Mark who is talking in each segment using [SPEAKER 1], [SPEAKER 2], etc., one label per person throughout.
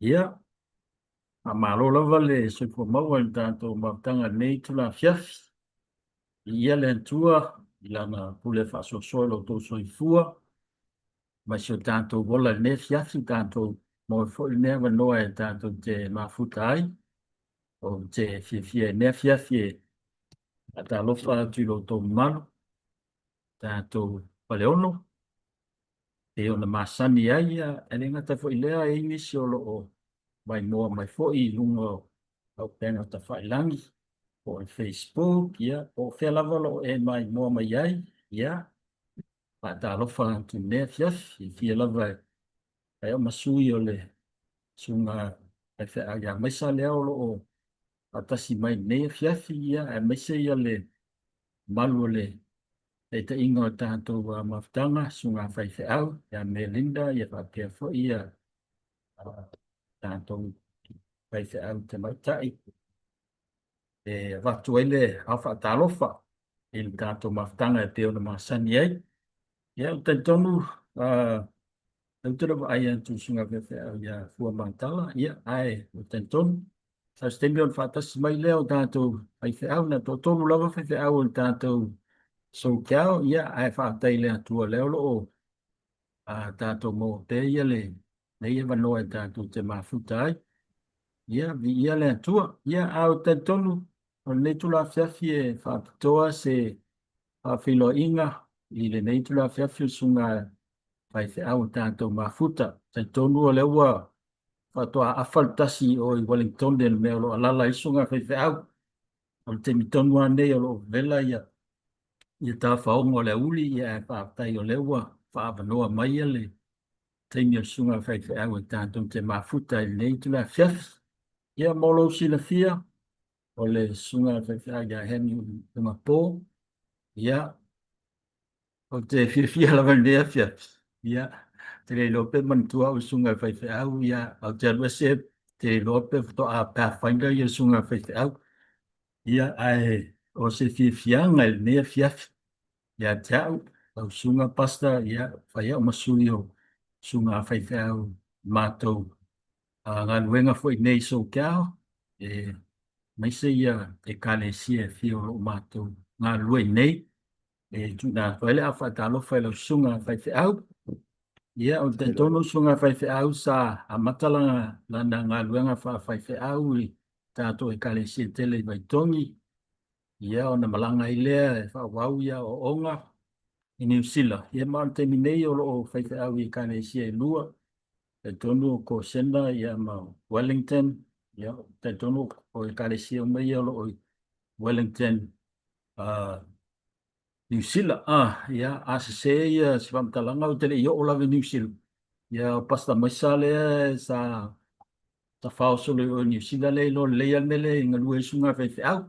[SPEAKER 1] Ia, a malo lava le soifo maua i tātou mautanga nei tula fiafi. Ia le antua, i lana pule whaasosoa lo tō soifua. Ma si o tātou wola ne fiafi tātou mo e fo i nea wanoa e tātou te mafuta ai. O te fiafia e nea fiafi e a tā lofa atu i lo tō malu. Tātou paleono. E ona masani ai e le ngata fo i lea e inisi o lo o mai moa mai fo i lungo au penga ta whailangi. O e Facebook, ia, o whea lava lo e mai moa mai ai, ia. Pa tā lofa tu nea fiaf, i whia lava e o masui o le sunga e whea ia maisa lea o lo o atasi mai nea fiafi, ia, e maisa ia le malu o le e te ingo o tātou maftanga, sunga whai wheau, ia Melinda, ia whapea fo ia tātou whai wheau te mautai. E watu ele awha tālofa, i tātou maftanga e te ona masani ai. Ia, o te tonu, au te rawa ai antu sunga whewhe au ia fua mantala, ia, ai, o te tonu. Sa stemi on whatasi mai leo tātou whewhe au, na tō tonu lawa whewhe au o tātou so kiao, ia, ai whaatei lea tua leo lo o tātou mō te ia le, nei e wanoa e tātou te mafuta ai. Ia, vi ia lea tua, ia, au te tonu, o nei tula whiawhi e whaapitoa se whawhilo inga, i le nei tula whiawhi sunga pai te au tātou mafuta. Te tonu o leua whatoa awhaltasi o i Wellington den mea lo alala isunga pai te au. O te mitonu anei o lo vela ia. Ia tā whaongo le uli ia e whaatai o leua whaavanoa mai le. Teimi o sunga pai te au tātou te mafuta i nei tula whiawhi. Ia molo sila fia. O le sunga pai te au ia hemi unga pō. Ia. O te whiawhi lawa nea whiawhi. Ia. Te rei lope mantua o sunga whaiwhi au ia au te arwese te rei lope to a Pathfinder ia sunga whaiwhi au. Ia ai o se whiawhianga il nea whiawhi. Ia te au au sunga pasta ia whai au masuri o sunga whaiwhi au mātou. Ngā nuenga fwoi nei so kiao. Maise ia e kane sia whio o mātou. Ngā lue nei. Tuna toile a whaitalo whailo sunga whaiwhi au. Ia, o te tono sunga whaiwhi au sa a matalanga lana ngā luenga whaiwhi au i tātou e kare si tele i Waitongi. Ia, o na malanga i lea e whawau ia o onga i New Zealand. Ia, maa te minei o whaiwhi au i kare si e lua. Te tono ko senda ia ma Wellington. Ia, te tono o i kare si o mei o Wellington. New Zealand, ia, se ia si whamtalanga o tele i o lawe New Zealand. Ia, pasta maisale sa whao solo o New Zealand le lo leia mele i ngā lua isunga whaiwhi au.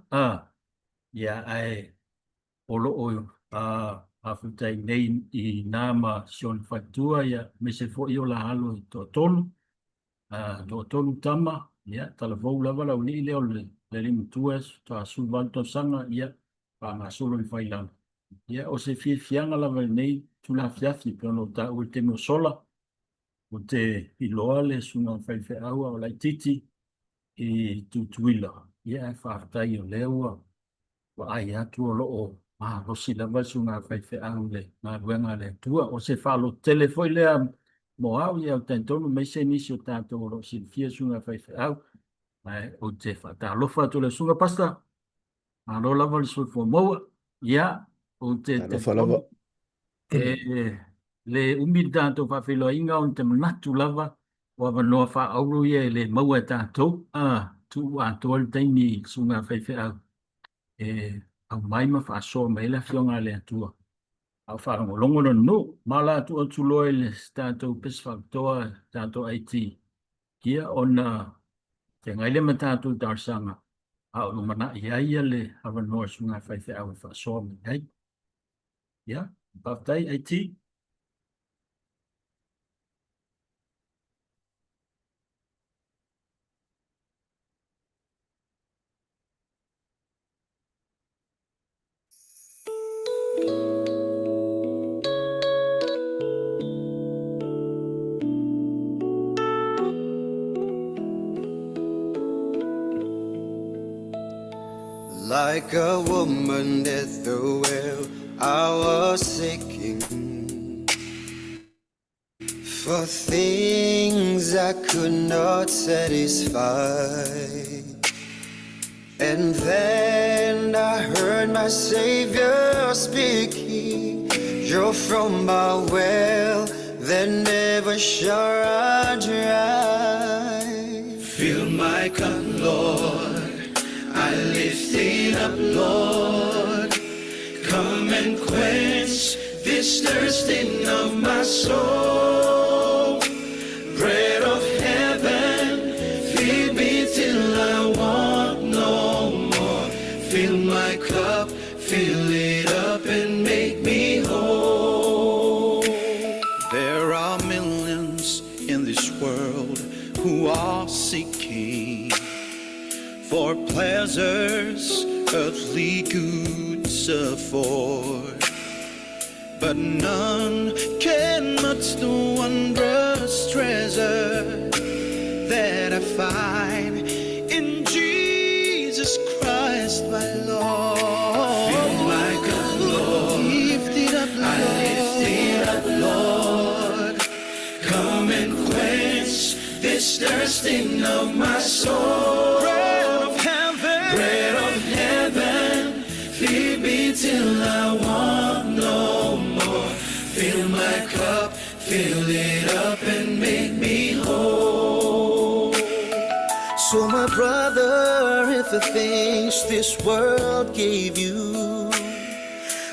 [SPEAKER 1] Ia, ai, olo o awhutai nei i nāma Sion Whaitua, ia, me se fo i o la halo i tō tonu. Tō tonu tama, ia, tala vau lava lau ni leo le limu tuas, tō sulvanto sanga, ia, pa ngā solo i whailana. Ia, o se whiawhianga lava nei, tula whiawhi, pēno ta ua te mo sola, o te iloa le sunga whaiwhi aua o lai titi i tutuila. Ia, e whaatai o leua, wa ai atu o loo, rosi lava sunga whaiwhi au le, ngā ruenga le tua, o se whalo telefoi lea mo au, ia, o tentonu, me se nisi o tātou o lo silfia sunga whaiwhi au, o te whatalofa atu le sunga pasta, alo lava le sulfo maua, ia, o te
[SPEAKER 2] Alofa
[SPEAKER 1] le umi tātou whawhilo inga o te manatu lava o awanoa wha auru ia le maua tātou tu a tōl teimi sunga whaiwhi au au maima wha soa mai la whionga le atua au wharango longo no mala atu atu loe le tātou peswaktoa tātou aiti kia ona te ngaile ma tātou tārsanga au lumana ia le awanoa sunga whaiwhi au wha soa mai ia, baftai aiti
[SPEAKER 2] Like a woman at the well, I was seeking for things I could not satisfy. And then I heard my Savior speaking, you're from my well that never shall run dry. Fill my cup, Lord, I lift it up, Lord. Come and quench this thirsting of my soul. Bread of heaven, feed me till I want no more. Fill my cup, fill it up and make me whole. There are millions in this world who are seeking for pleasures earthly goods afford, but none can match the wondrous treasure that I find in Jesus Christ my Lord. Fill my cup, Lord, lift it up, Lord. I lift it up, Lord. Come and quench this thirsting of my soul. Bread of heaven, feed me till I want no more. Fill my cup, fill it up and make me whole. So my brother, if the things this world gave you,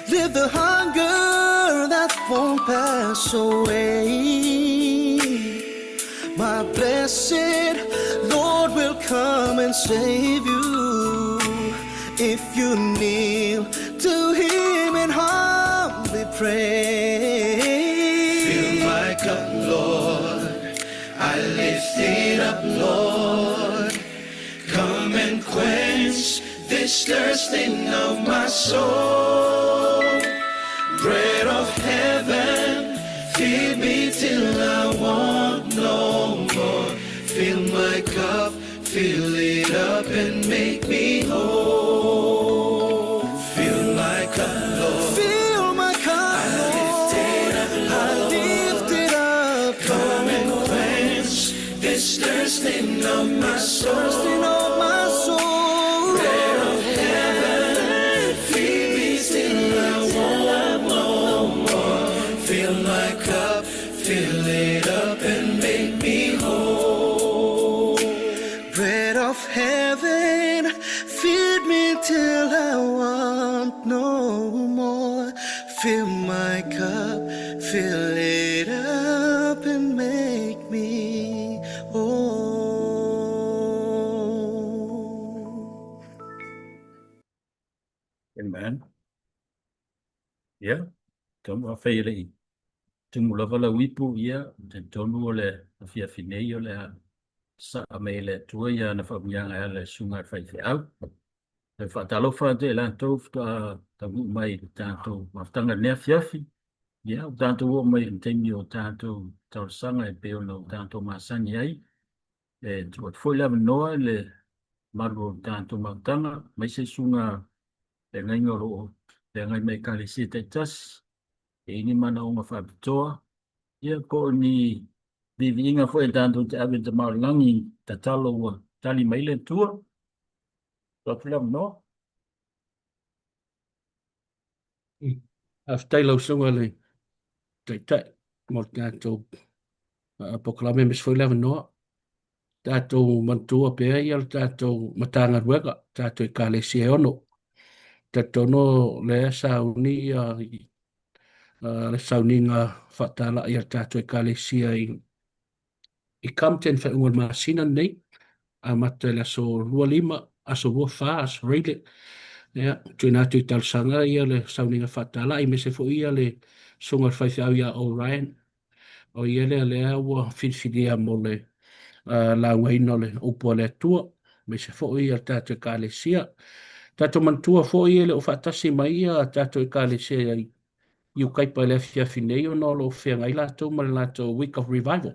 [SPEAKER 2] live the hunger that won't pass away. My blessed Lord will come and save you if you kneel to Him and humbly pray. Fill my cup, Lord, I lift it up, Lord. Come and quench this thirsting of my soul. Bread of heaven, feed me till I want no more. Fill my cup, fill it up and make me whole. Fill my cup, Lord. Fill my cup, I lift it up, Lord. I lift it up. Come and quench this thirsting of my soul. Thirsting of my soul. Bread of heaven, feed me till I want no more. Fill my cup, fill it up and make me whole. Bread of heaven, feed me till I want no more. Fill my cup, fill it up and make me whole.
[SPEAKER 1] Amen. Yeah, toma feire. Tumula vala wipu ia, ten tonu ole afia finei ole sa mele tuia na famianga ele sunga fai au. Le fatalofa de la tof ta mai tanto maftanga ne fiafi. Ia tanto o mai intemi o tanto tau sanga e peo no tanto masani ai. E tuat foi la noa le maru tanto maftanga mai se sunga e ngai ngoro e ngai mai kalisi te tas. E ini mana o mafabitoa. Ia ko ni vivinga foi tanto te ave te malangi ta talo tali mai le tua. Tuat foi la noa.
[SPEAKER 3] After lausunga le tai mo tatou poklame mes foi lava noa tatou mantua pe ia tatou matanga ruega tatou kalesia ono tatou no le sauni le sauninga fatala ia tatou kalesia i Compton fa ungol masina nei a mata la so lua lima a so lua fa a so reile ia tuina tu talsanga ia le sauninga fatala i mese fo ia le songa faifau ia Orion o ia le ua finfinia mo le la waino le upo le tua me se fo ia tatou kalesia tatou mantua fo ia le o fatasi mai ia tatou kalesia iu kaipa le fia finei o no lo fia ngai latou ma le latou week of revival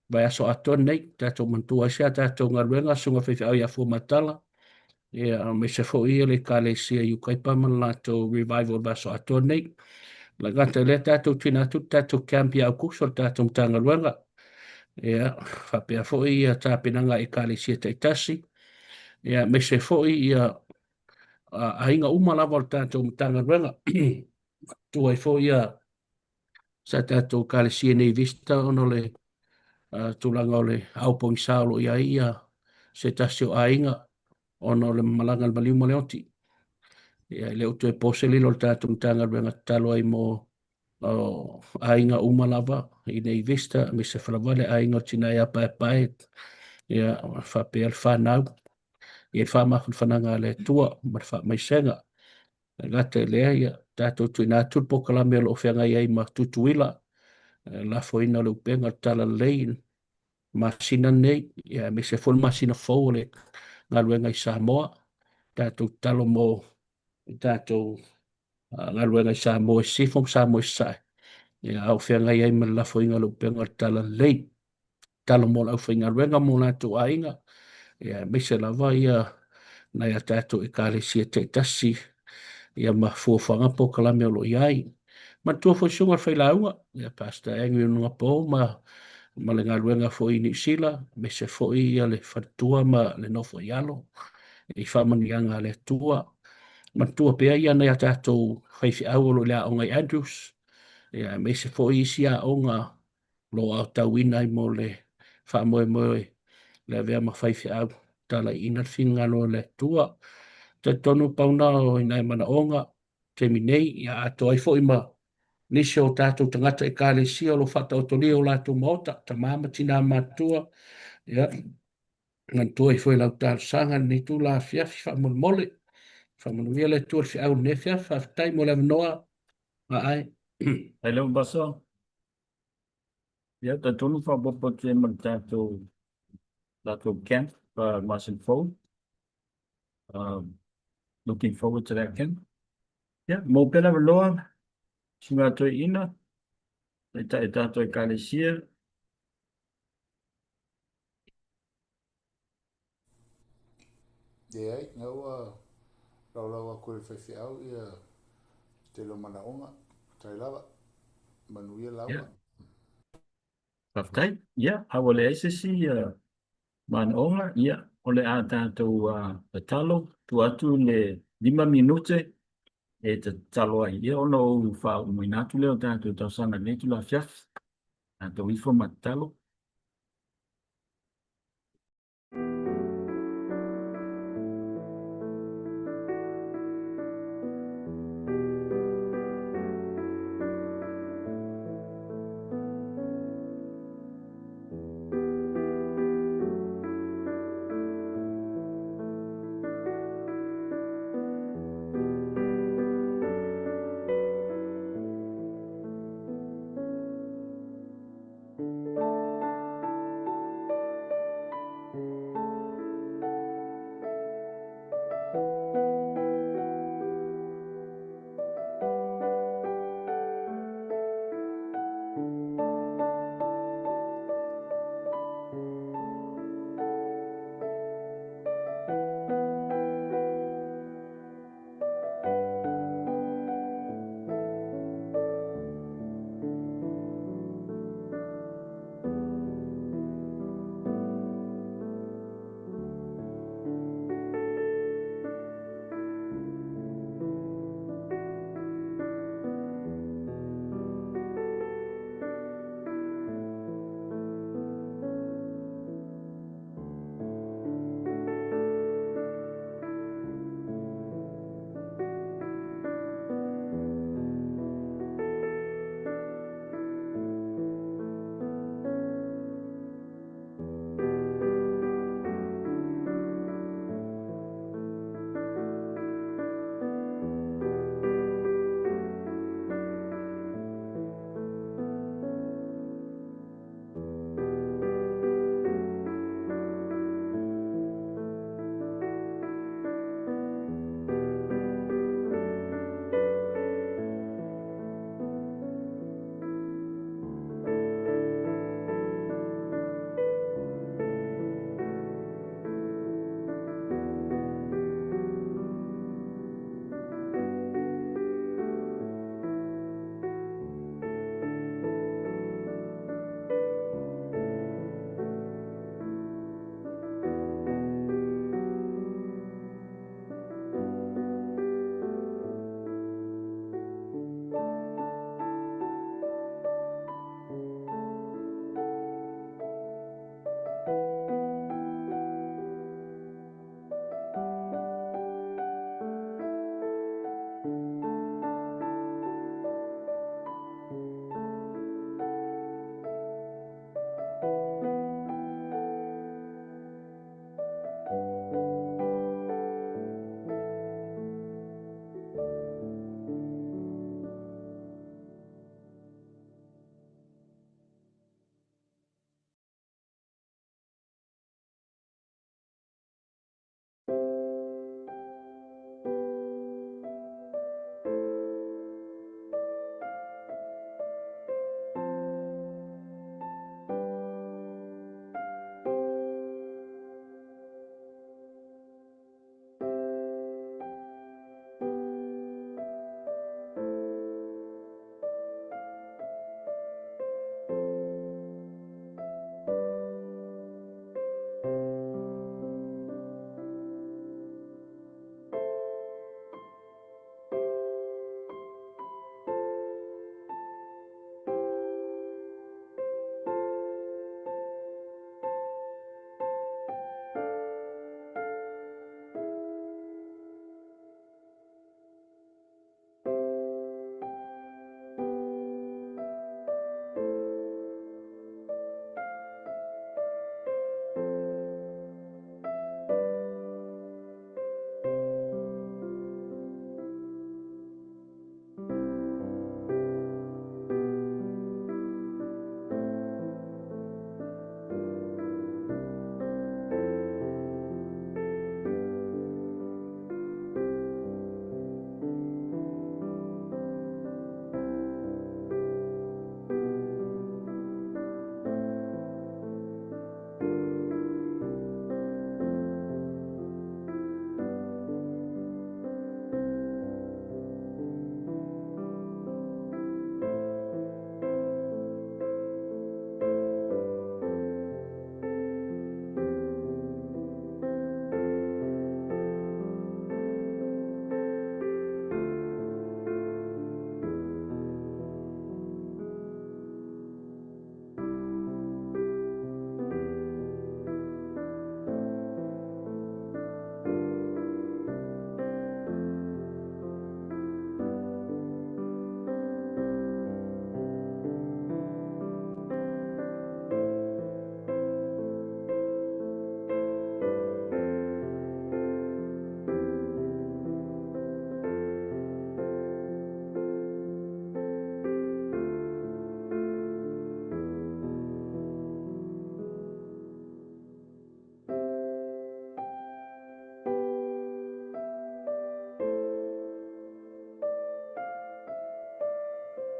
[SPEAKER 3] vai aso aton nei tatou mantua sia tatou ngaruenga sunga faifau ia fu matala Ia, me se fo ia le kalesia yu kai pa man lato revival baso ato nei. La gata le tato tina tu tato campi au kuso tato mtanga luenga. Ia, whapea fo ia tāpinanga e kalesia te tasi. Ia, me se fo ia a inga umalawa o tato mtanga luenga. Tu ai fo ia sa tato kalesia nei vista ono le tulanga o le aupong saulo ia se tasi o a inga ono le malangal maliu maleoti. Ia le uto e pose lilo tātum tanga renga talo ai mo ainga umalava i nei vista me se whalawale ainga tina ia pae pae ia whape al whanau i e whamafun whananga le tua ma wha mai senga gata lea ia tātou tui nā tulpoka la mea lo whianga iai ma tutuila la foina le upenga tala lein masina nei ia me se full masina fau le ngā luenga i Samoa tātou talo mo tātou ngā ruenga i Samoa sifong Samoa sai. Ia au whenga iai ma la whainga lu penga tala lei. Tala mo la whainga ruenga mo nā tu ainga. Ia me se lava ia na ia tātou i kāre sia te tasi. Ia ma fuawhanga po kalame o lo iai. Ma tua whaisunga whailaunga. Ia pasta engi ununga po ma le ngā ruenga fo i ni sila. Me se fo i ia le whatua ma le nofo ialo. I whamani anga le tua. Ma tua pea ia nei a tātou whaifi au lo lea o ngai Andrews. Ia me se fo isi a o ngā lo au tau inai mo le wha moe moe le vea ma whaifi au. Tala ina whinga no le tua. Te tonu pauna o inai mana o ngā. Te minei ia a toi fo ima. Nisi o tātou tangata e kāle sia lo whata o toli o lātou maota. Ta māma tina mātua. Ia. Ngan tua i fo i lau tātou sanga ni tu la fiafi wha mole mole. Whamanuia le tuar fi au nefia, whaftai mo le manoa, ai.
[SPEAKER 1] Hai leo basa. Ia, ta tonu whapopo te man tātou camp, Martin Fold. Looking forward to that camp. Ia, mō pēla loa, sunga toi ina, e tātou e kālesia.
[SPEAKER 4] Ai, ngau lau a kore whaiwhiau ia te lo mana onga, tai lawa, manuia lawa.
[SPEAKER 1] Ia. Whaftai, ia, hawa le aisesi, man onga, ia, o le a tātou talo, tu atu le 5 minute, e te talo ai. Ia, ono o wha umuinatu leo tātou tausanga netu la fiaf, tātou ifo matalo.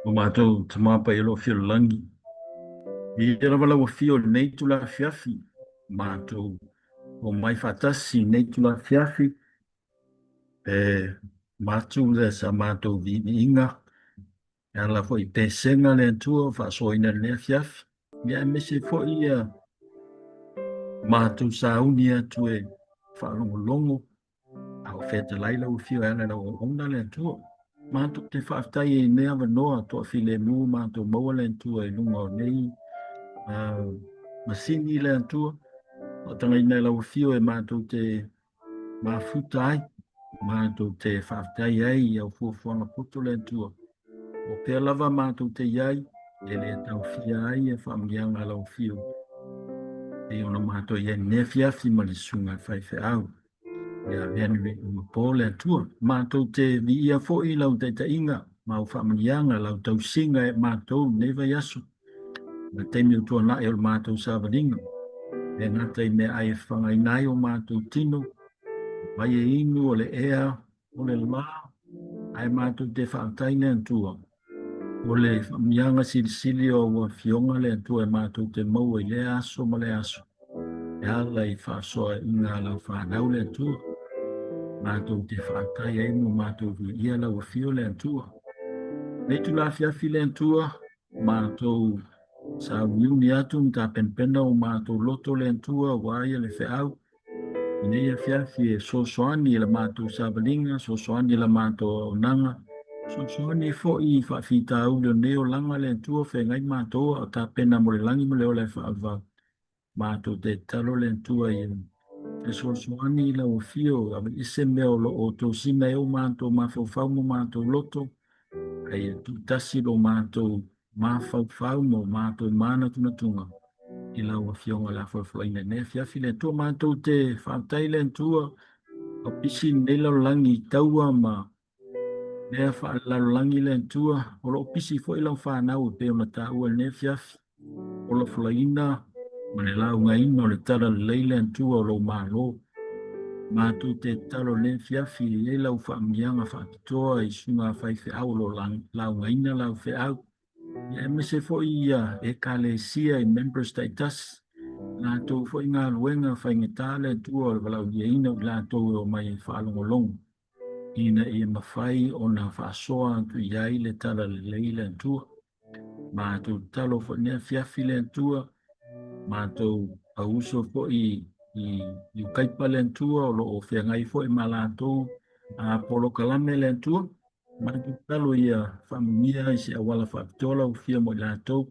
[SPEAKER 1] O mātou te māpa i lo fio langi. I te rawa lau fio nei tu la fiafi. Mātou o mai whatasi nei tu la fiafi. Mātou le sa mātou vi inga. E ala fo i pesenga le tua whasoina le fiafi. Ia me se fo i mātou sa uni atu e whalongolongo. Au feta laila u fio ala la o onda le tua. Mātou te whaftai e mea wanoa toa file mu mātou maua le tua e lunga o nei. Masini le tua. O tanga ina la u fio e mātou te mafuta ai. Mātou te whaftai ai au fuafuanga puto le tua. O pea lava mātou te iai. E le tau fia ai e whaamianga la u fio. E ona mātou i e ne fiafi ma le sunga whaife au. Ia Henry Paul e tua. Mātou te vi ia fo i lau te inga. Mau whaamianga lau tau singa e mātou neva yasu. Na teimi o tua na e o mātou sāwaringa. E ngata i mea ai e whangai nai o mātou tino. Mai e inu o le ea, o le la. Ai mātou te whaataina e tua. O le whaamianga sili o ua fionga le tua e mātou te maua i le aso ma le aso. E ala i whaasoa inga lau whanau le tua. Mātou te whaatai e inu mātou vi ia lau a fio le tua. Nei tu la fiafi le tua, mātou sa wiuni atu mta penpena o mātou loto le tua waia le whiau. Nei a fiafi e sosoani la mātou sabalinga, sosoani la mātou onanga. Sosoani fo i whawhita au leo neo langa le tua whengai mātou o ta pena mo le langi mo leo le whaava. Mātou te talo le tua i e sosoani la o fio, ave ise meo lo o tō sina e o mātou mawhauwhau mo mātou loto. Ai tu tasi lo mātou mawhauwhau mo mātou mana tunatunga. I lau a fionga la whawhaina ne fiafi le tua mātou te whautai le tua. O pisi ne lau langi taua ma nea whaalalangi le tua. O lo pisi fo i lau whanau pe o na taua ne fiafi. O lo whalaina ma le lau ngaina o le tara leile tua o lo malo. Mātou te talo ne fiafi e lau whaamianga whaakitoa i sunga whaife au lo lau ngaina lau whe au. Ia me se fo i e kalesia i member status. Nā tō fo i ngā luenga whaingetale tua o walau ia ina o nā tō o mai whaalongolongo. Ina i mawhai o nā whaasoa tu iai le tala leile tua. Mātou talo fo nea fiafi le tua. Mātou auso fo i ukaipa le tua o lo o whiangai fo i malatou a polo kalame le tua. Mātou talo ia whamungia i se awala whaapitola o fia mo i lātou.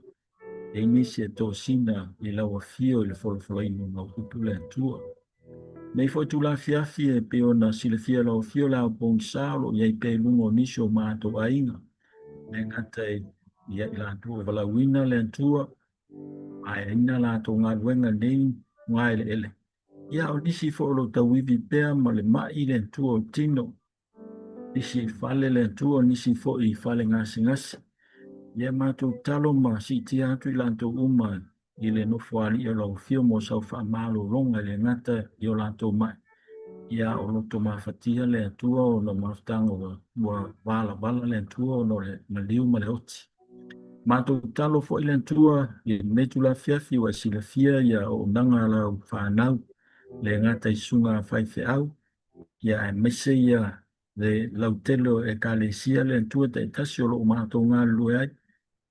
[SPEAKER 1] E nisi e tō sina i lau a fio i le wholawhalainu ngau upu le tua. Mei fo tu la fiafi e peo na sile fia lau fio lau pōng sālo i ei pe lungo nisi o mātou ainga. Me ngata i lātou walawina le tua. Ai ina lātou ngā luenga nei ngai le ele. Ia o nisi fo lo tawivi pēr ma le mai le tua o tino. Nisi fale le tua nisi fo i fale ngasi ngasi. Ia mātou talo ma si ti atu i lātou uma i le nofo ali i lau fio mo sau wha malo longa le ngata i o lātou mai. Ia o loto mawhatia le tua o no mawhtanga o wala le tua o no le liu ma le oti. Mātou talo fo i le tua i metu la fiafi wa sila fia ia o nanga lau whanau le ngata i sunga whaife au. Ia e mese ia le lautelo e kalesia le tua te tasi o lo mātou ngā lue ai.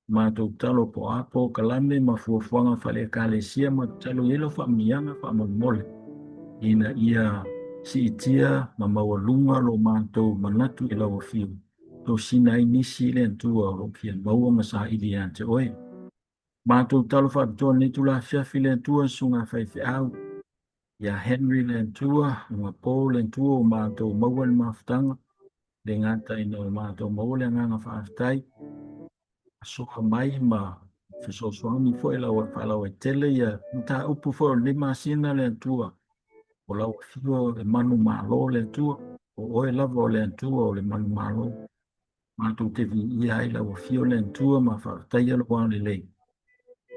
[SPEAKER 1] Mātou talo po apo kalame ma fuafuanga whale kalesia ma talo ilo whaamianga whaamamole. Ina ia si itia ma mawalunga lo mātou manatu i lau fio. Tō sina i nisi le tua o kia maua masa ili ante oe. Mātou talo whaapitoa netu la fiafi le tua sunga whaife au. Ia Henry le tua, unga Paul le tua o mātou maua ni mawhtanga. Le ngata ina o mātou maua le nganga whaaftai. Soka mai ma whisoswami fo e lau e tele ia. Nta upu fo le masina le tua. O lau fio e manu malo le tua. O oe lava le tua o le manu malo. Mātou te vi ia ai lau fio le tua ma whaaftai alo wāne lei.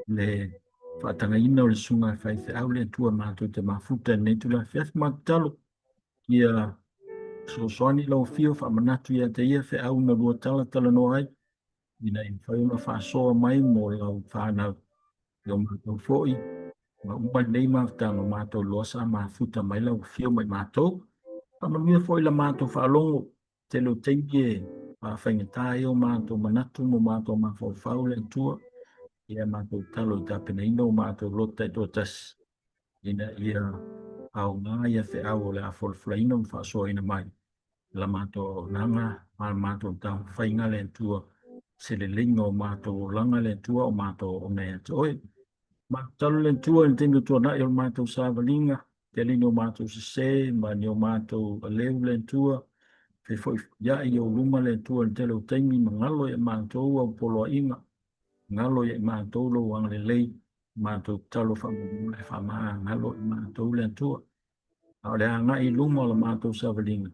[SPEAKER 1] Le whaatanga ina o le sunga whaife au le tua mātou te mafuta netu la fiafi mātalo. Ia so soani lau fio wha manatu ia te ia whe au na lua tala no ai. ina i whai una whaasoa mai mo lau whanau i o mātou fōi. Ma umai nei mātanga mātou loasa ma futa mai lau whio mai mātou. Pamanuia fōi la mātou whaalongo te lo teimie a whaingatai o mātou manatu mo mātou ma whau le tua. Ia mātou talo i tāpena ino mātou lota i tōtas. Ina ia au ngā ia whi au le a wholflaina m whaasoa ina mai. La mātou nanga, ma mātou tau whainga le tua. Se le linga o mātou langa le tua o mātou o nei atu oi. Mātou le tua in tingu tua na i o mātou sāwalinga. Te linga o mātou se, ma ni o mātou leu le tua. Fe foi ya i o luma le tua in telo teimi ma ngalo i mātou au poloa inga. Ngalo i mātou lo wang le lei. Mātou talo whamulu le whamaa ngalo i mātou le tua. Au le anga i luma la mātou sāwalinga.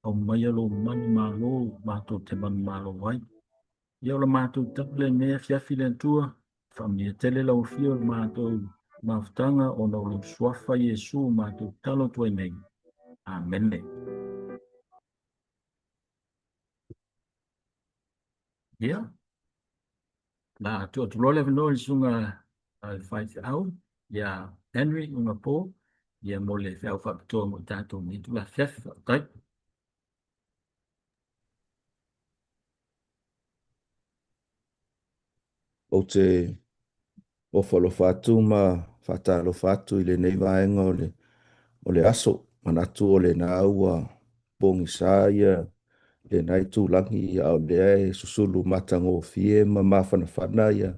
[SPEAKER 1] Au mai alo mani malo, mātou te mani malo wai. Ia o la mātou tapule mea fiafi le tua. Whamia tele lau fio le mātou maftanga o no lo swafa Yesu mātou talo tuai nei. Amen. Ia. Na tu atu lole vino i sunga al whaiti au. Ia Henry unga pō. Ia mo le whiau whapitoa mo tātou ni tu la fiafi whaptai.
[SPEAKER 5] O te ofalo fatu ma fatalo fatu i le nei vaenga o le aso manatu o le na ua pongi sa ia le nai tūlangi ia o le ai susulu matango fie ma mawhanawhana ia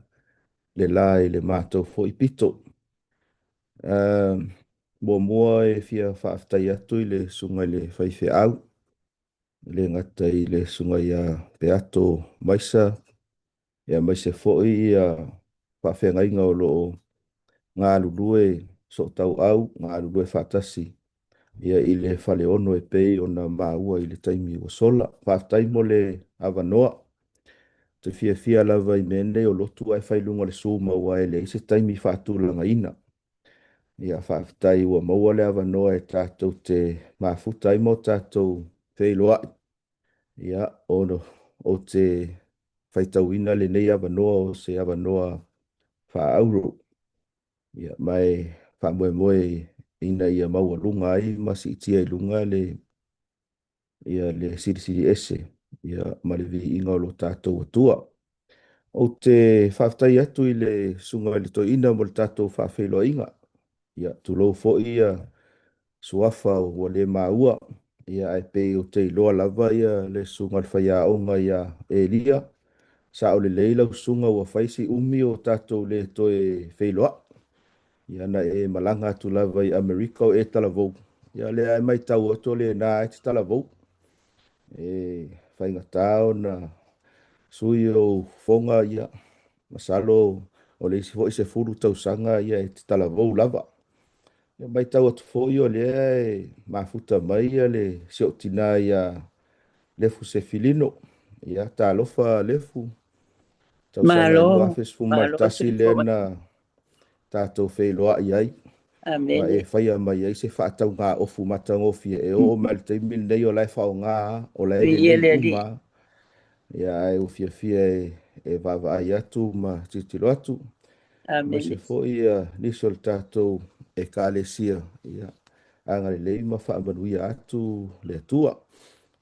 [SPEAKER 5] le lai le mātou fo i pito. Mua e fia whaaftai atu i le sunga le whaiwhi au. Le ngata i le sunga ia peato maisa. Ia maise fo i ia whawhenga inga o loo ngā lulue so tau au, ngā lulue whaatasi. Ia i le whale ono e pei o na maua i le taimi o sola. Whaaftai mo le awanoa. Te fia lava i mene o lotu ai whailunga le sūma ua e le ise taimi whaatulanga ina. Ia whaaftai ua maua le awanoa e tātou te mafutai mo tātou whailoa. Ia o te whaitauina le nei awanoa o se awanoa whaauro. Ia mai whamoe ina ia maua lunga ai masi itia i lunga le siri ese. Ia malevi inga o lo tātou atua. O te whaftai atu i le sunga le to ina mo le tātou whawhelo inga. Ia tulou fo ia suafa o le maua. Ia ai pe o te iloa lava ia le sunga le whaia onga ia Elia. Sa o le leila sunga ua whaisi umi o tātou le toe wheloa. Ia na e malanga atu lava i Amerika o e talavou. Ia le ai mai tau ato le na e te talavou. E whainga tau na sui o fonga ia. Masalo o le isi se furu tau sanga ia e te talavou lava. Ia mai tau atu fo o le e mafuta mai ia le seotina ia lefu se filino. Ia ta lofa lefu. Tau sanga i mua fes fumaltasi le na tātou whailoa i ai. Ma e whaia mai ai se whaatau ngā ofu matangofi e o malte min nei o lai whao ngā o lai le uma. Ia ai o fia e vava ai atu ma titilo atu. Ma se fo ia nisol tātou e kālesia. Ia angare lei ma whaamanuia atu le tua.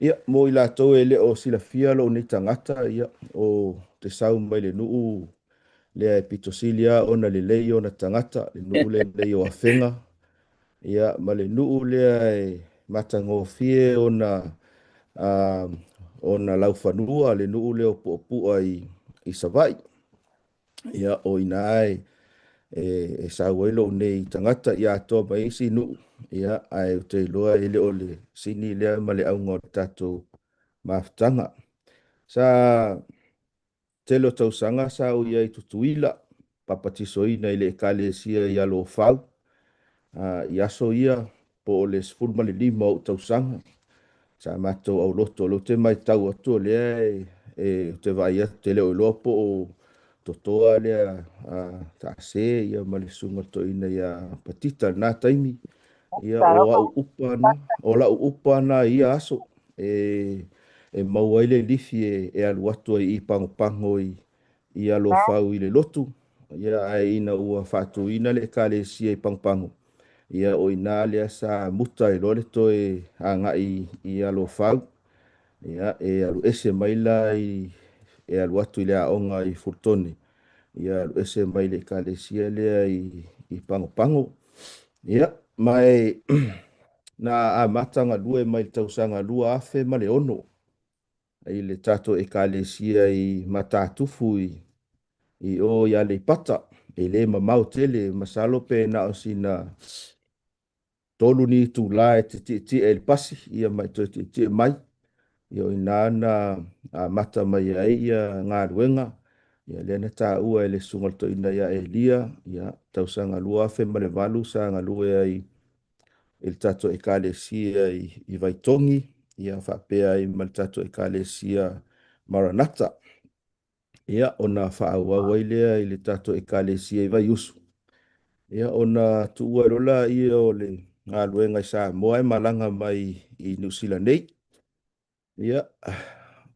[SPEAKER 5] Ia mo i lātou e le o sila fia lo ni tangata ia o te sau mai le nuu lea e pitosilia ona le lei ona tangata, le nuu le lei o awhenga. Ia, ma le nuu lea e matangofie ona laufanua, le nuu leo puapua i savai. Ia, o ina ai e sauelo nei tangata ia atoa mai isi nuu. Ia, ai o te loa ele o le sini lea ma le aunga o tatou maftanga. Sa telo tausanga sa o ia i tutuila, papatiso ina i le ekalesia i alo fau. I aso ia po o le sfurma le lima o tausanga. Sa mato au loto lo te mai tau atu lea e te vai atu te leo lopo o totoa lea ta se ia ma le sunga to ina ia patita na taimi. Ia o au upana, o lau upana ia aso. e mau ai le lifi e alu atu ai i pango i alo fau i le lotu. Ia ai ina ua fatu ina le ka le sia i pango. Ia o ina le asa muta i lole to e anga i alo fau. Ia e alu ese maila e alu atu i le aonga i furtoni. Ia alu ese maile ka le sia lea i pango. Ia mai na a matanga lua mai tausanga lua afe ma le ono. I le tato e ka le sia i matatufu i o ia le pata. E le mamau tele masalo pe na o sina tolu ni tu la e ti e le pasi. Ia mai ti mai. Ia o inana a mata mai ai ia ngā ruenga. Ia le na ta ua e le sungal to ina ia e lia. Ia tausanga lua afe ma le valu sa ngā lua ai il tato e ka le sia i vaitongi, ia whapea i mal tato e ka le sia maranata. Ia ona whaawau ai lea i le tato e ka le sia i vai usu. Ia ona tuua rola i o le ngā luenga i sa moa e malanga mai i New Zealand nei. Ia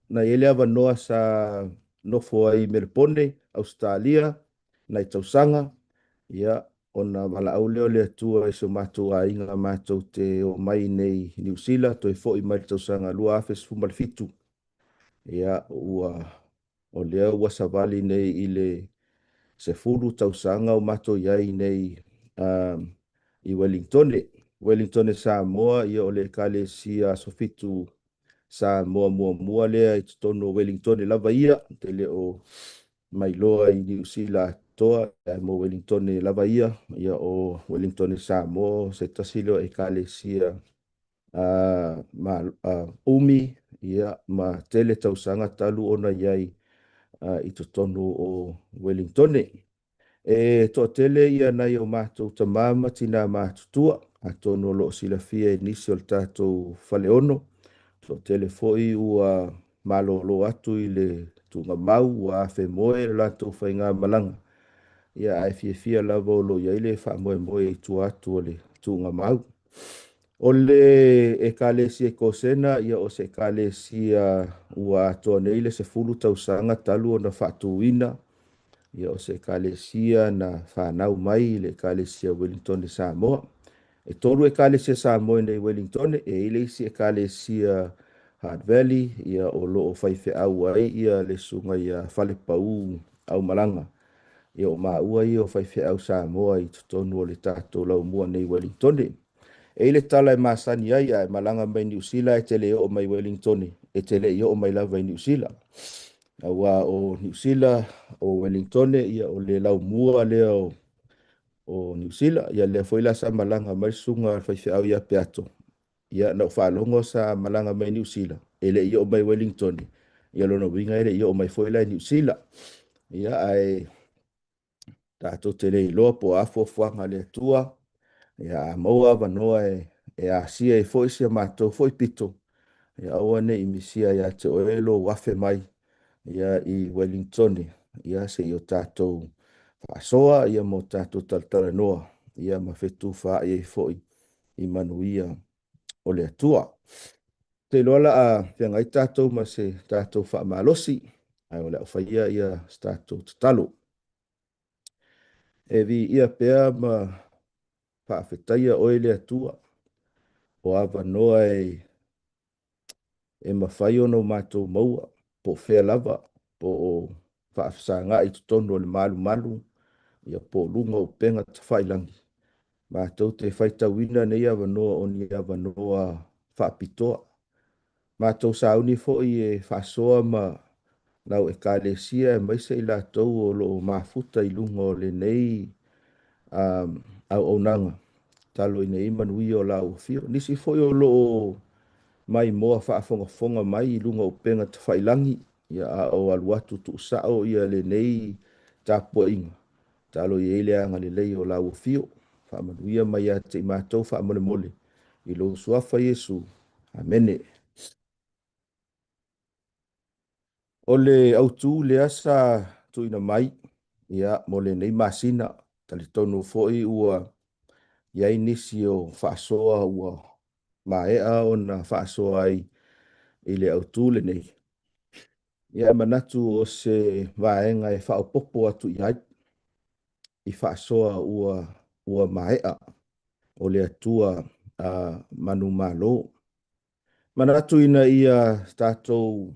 [SPEAKER 5] na ele ava noa sa nofo ai Melbourne, Australia, na i tausanga. Ia ona wala au leo le atua e so mātou a inga mātou te o mai nei New Zealand, to e fo i mai tausanga lua afes fumal fitu. Ia ua o lea ua savali nei i le se furu tausanga o mātou iai nei i Wellingtone. Wellingtone Samoa, ia o le kale sia so fitu Samoa lea i tono Wellingtone lava ia, te le o mai loa i New Zealand toa e mo Wellington lava ia o Wellington Samoa se tasilo e kale sia umi ia ma tele tausanga talu ona iai i tonu o Wellington e to tele ia na o mātou tamama tina mātutua a tono lo silafia e nisi o tātou faleono to tele foi ua malolo atu i le tunga mau wa fe moe la to whainga malanga. Ia ai fia lava o lo ia ile wha moe i tu atu o le tunga mau. O le e kalesia e kosena ia o se kalesia ua atoa nei le se fulu tausanga talu o na whatuina. Ia o se kalesia na whanau mai le kalesia Wellington le Samoa. E toru e kalesia Samoa nei Wellington e ile isi e kalesia Hard Valley ia o loo whaife au ai ia le sunga ia whale pau au malanga. Ia o maua ia o whaife au Samoa i tutonu o le tātou lau mua nei Wellington. E ile tala e masani ai ai malanga mai New Zealand e tele o mai Wellington. E tele i o mai lava i New Zealand. Awa o New Zealand o Wellington ia o le lau mua lea o New Zealand. Ia le foila sa malanga mai sunga whaife au ia peato. Ia na whalongo sa malanga mai New Zealand. Ele i o mai Wellington. Ia lono winga ele i o mai foila New Zealand. Ia ai tātou tele i loa po afo fuanga le tua. Ia maua wanoa e asia e foisia mātou foi pito. Ia awane i misia ia te oelo wafe mai. Ia i Wellington. Ia se i o tātou whaasoa. Ia mo tātou taltara noa. Ia mawhetu wha e foi i manuia o le atua. Te lola a whiangai tātou ma se tātou wha malosi. Ai o le au whaia ia tātou tatalo. E vi ia pea ma whaafetaia oe le atua. O awa noa e mawhai ono mātou maua. Po whea lava. Po o whaafesanga i tutonu o le malu. Ia po lunga o penga tawhailangi. Mātou te whaita wina nei awa noa o ni awa noa whaapitoa. Mātou sauni fo i e whaasoa ma nau e kālesia e maise i lātou o lo mafuta i lunga o le nei au onanga. Talo i nei manui o lau fio. Nisi fo i o lo mai moa whaafonga mai i lunga o penga te whailangi. Ia a o aluatu tu sao ia le nei tāpua inga. Talo i eile anga le lei o lau fio. Whaamanuia mai a te i mātou whaamole mole. I lo suafa Yesu. Amene. O le autu le asa tuina mai, ia mo le nei masina, tali tonu foi ua iai nisi o whaasoa ua maea o na whaasoa ai i le au tūle nei. Ia manatu o se vaenga e whaopopo atu i hai, i whaasoa ua maea o le atua manu malo. Manatu ina ia tātou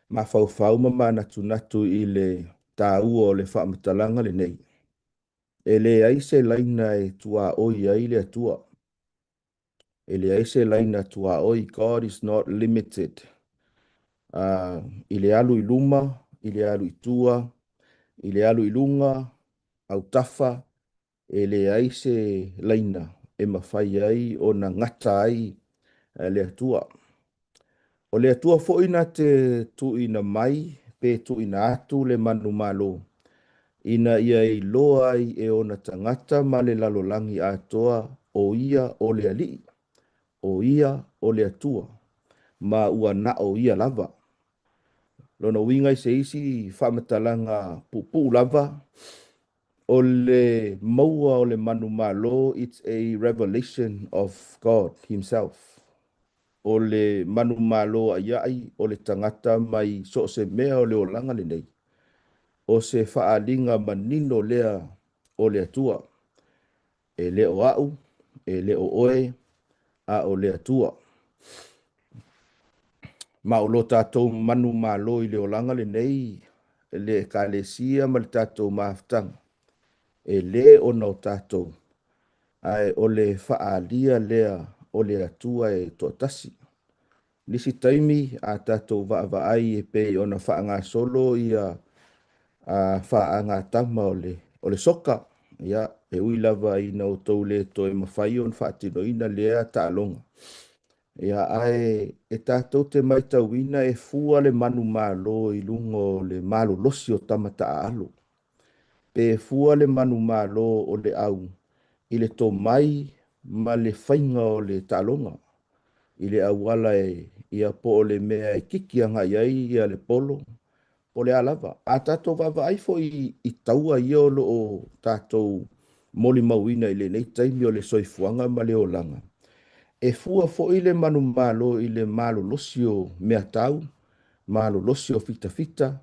[SPEAKER 5] mawhauwhau manatu natu i le tāua o le whaamatalanga le nei. E le aise laina e tua oi ai le atua. E le aise laina tua oi, God is not limited. I le alu i luma, i le alu i tua, i le alu i lunga, au tafa, e le aise laina e mawhai ai o na ngata ai le atua. O le atua fo ina te tu ina mai, pe tu ina atu le manu malo. Ina ia i loa ai e o na tangata ma le lalolangi atoa o ia o le ali, o ia o le atua, ma ua na o ia lava. Lona winga i se isi whamatalanga pupu lava, o le maua o le manu malo, it's a revelation of God himself. O le manu malo a iai, o le tangata mai so se mea o le olanga le nei. O se whaalinga manino lea o le atua. E le o au, e le o oe, a o le atua. Ma o lo tātou manu malo i le olanga le nei, le ka le sia ma le tātou maaftanga. E le o nau tātou. Ai o le whaalia lea o le atua e tōtasi. Nisi taimi a tātou va ai e pe o na whaanga solo i a whaanga tama o le soka. Ia, e ui lava i na o tau le to e mawhai on whaatino ina lea ta alonga. Ia ai e tātou te maita wina e fua le manu malo i lungo le malo losi o tamata a alo. Pe fua le manu malo o le au i le tō mai ma le whainga o le ta alonga. I le awala e ia po o le mea e kikianga iai ia le polo o le alava. A tātou vava aifo i taua ia o lo o tātou moli mauina i le nei taimi o le soifuanga ma le olanga. E fua fo i le manu malo i le malo losio mea tau, malo losio fita fita,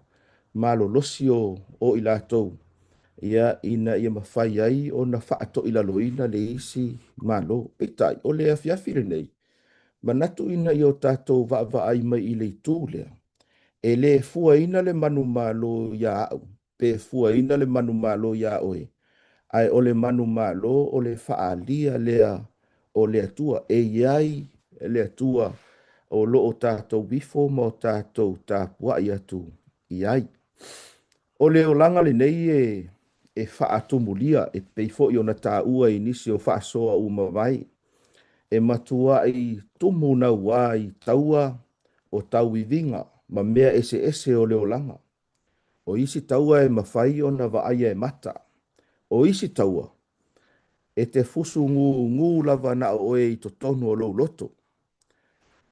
[SPEAKER 5] malo losio o i lātou. Ia ina ia mawhai ai o na whaato i laloina le isi malo. Peitai o le afiafi le nei. Manatu ina i o tātou vava ai mai i le itu lea. E le fua ina le manu malo ia au. Pe fua ina le manu malo ia oe. Ai o le manu malo o le whaalia lea o le atua. E iai le atua o lo o tātou bifo ma o tātou tāpua i atu iai. O le o langa le nei e whaatumulia e peifo i o na tā ua i nisi o whaasoa umawai. E matua i tumu na wā i taua o tau i vinga, ma mea ese o leo langa. O isi taua e mawhai o na waaia e mata. O isi taua, e te fusu ngu lava na oe i to tonu o lou loto.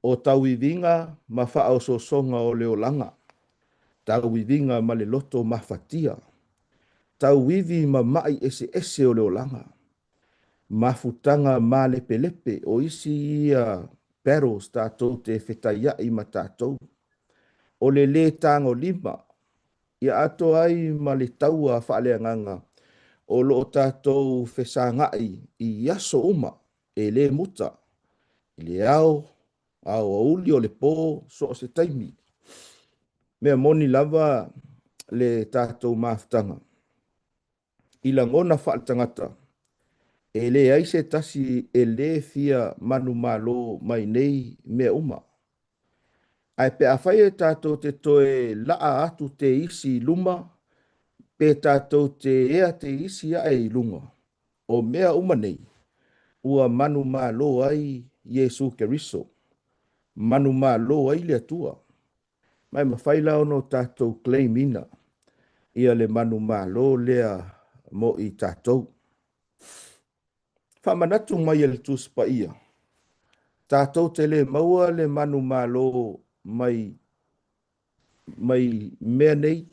[SPEAKER 5] O tau i vinga, ma wha o so songa o leo langa. Tau i vinga ma le loto ma fatia. Tau wivi ma mai ese o leo langa. Mafutanga ma lepe lepe o isi ia peros tātou te whetaia i ma tātou. O le tango lima, ia ato ai ma le taua whaaleanganga o lo tātou whesangai i aso uma e le muta. I le au uli o le pō so o se taimi. Mea moni lava le tātou maftanga. I langona whaatangata. E le aise tasi e le fia manu malo mai nei mea uma. Ai pe awhai e tātou te toe laa atu te isi luma, pe tātou te ea te isi a e lunga. O mea uma nei, ua manu malo ai Yesu Keriso. Manu malo ai le atua. Mai mawhai lao no tātou claim ina, ia le manu malo lea mo i tātou. Whamanatu mai ele tuspa ia. Tātou te le maua le manu malo mai mea nei,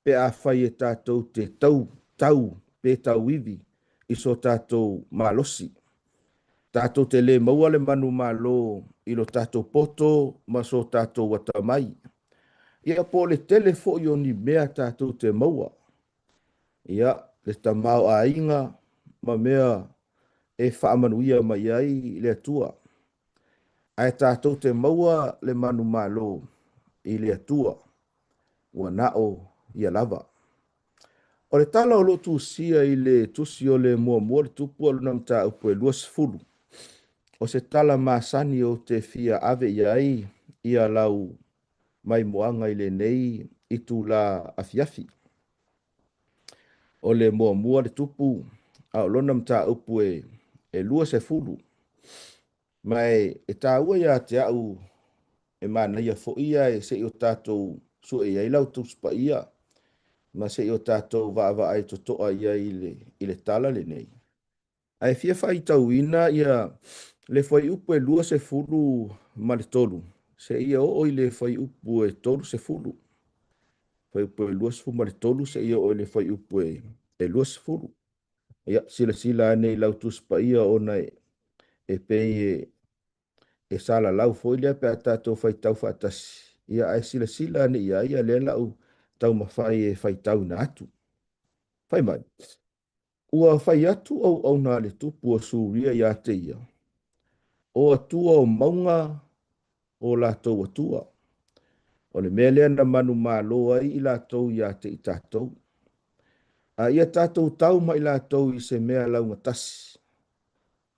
[SPEAKER 5] pe a whai e tātou te tau, pe tau iwi, iso tātou malosi. Tātou te le maua le manu malo i lo tātou poto ma so tātou watamai. Ia po le tele fo i o ni mea tātou te maua. Ia le tamau a inga ma mea e whaamanuia mai ai le atua. Ai tātou te maua le manu malo i le atua. Ua nao ia lava. O le tala o lotu sia i le tusi o le mua le tupu o luna mta upo e luas fulu. O se tala masani o te fia ave iai ia lau mai moanga i le nei i tu la afiafi. O le mua le tupu a o lona mta upo e luas e fulu. Mai e tā ua ia te au e mana ia fo ia e se i o tātou su e iai lau tuspa ia. Ma se i o tātou va ai to toa ia i le tala le nei. Ai fia fai tau ina ia le fai upu e lua se fulu ma le tolu. Se ia o i le fai upu e tolu se fulu. Fai upu e lua se fulu ma le tolu se ia o i le fai upu e lua se fulu. Ia sila ane i lau tuspa ia ona e pei e sala lau foi lea pe a tātou fai tau fatasi. Ia ai sila ane ia le lau tau mawhai e fai tau na atu. Fai mai. Ua fai atu au nā le tupu o sūria ia te ia. O atua o maunga o lātou atua. O le mea lea na manu mālo ai i lātou ia te i tātou. A ia tātou tau mai lātou i se mea launga tasi.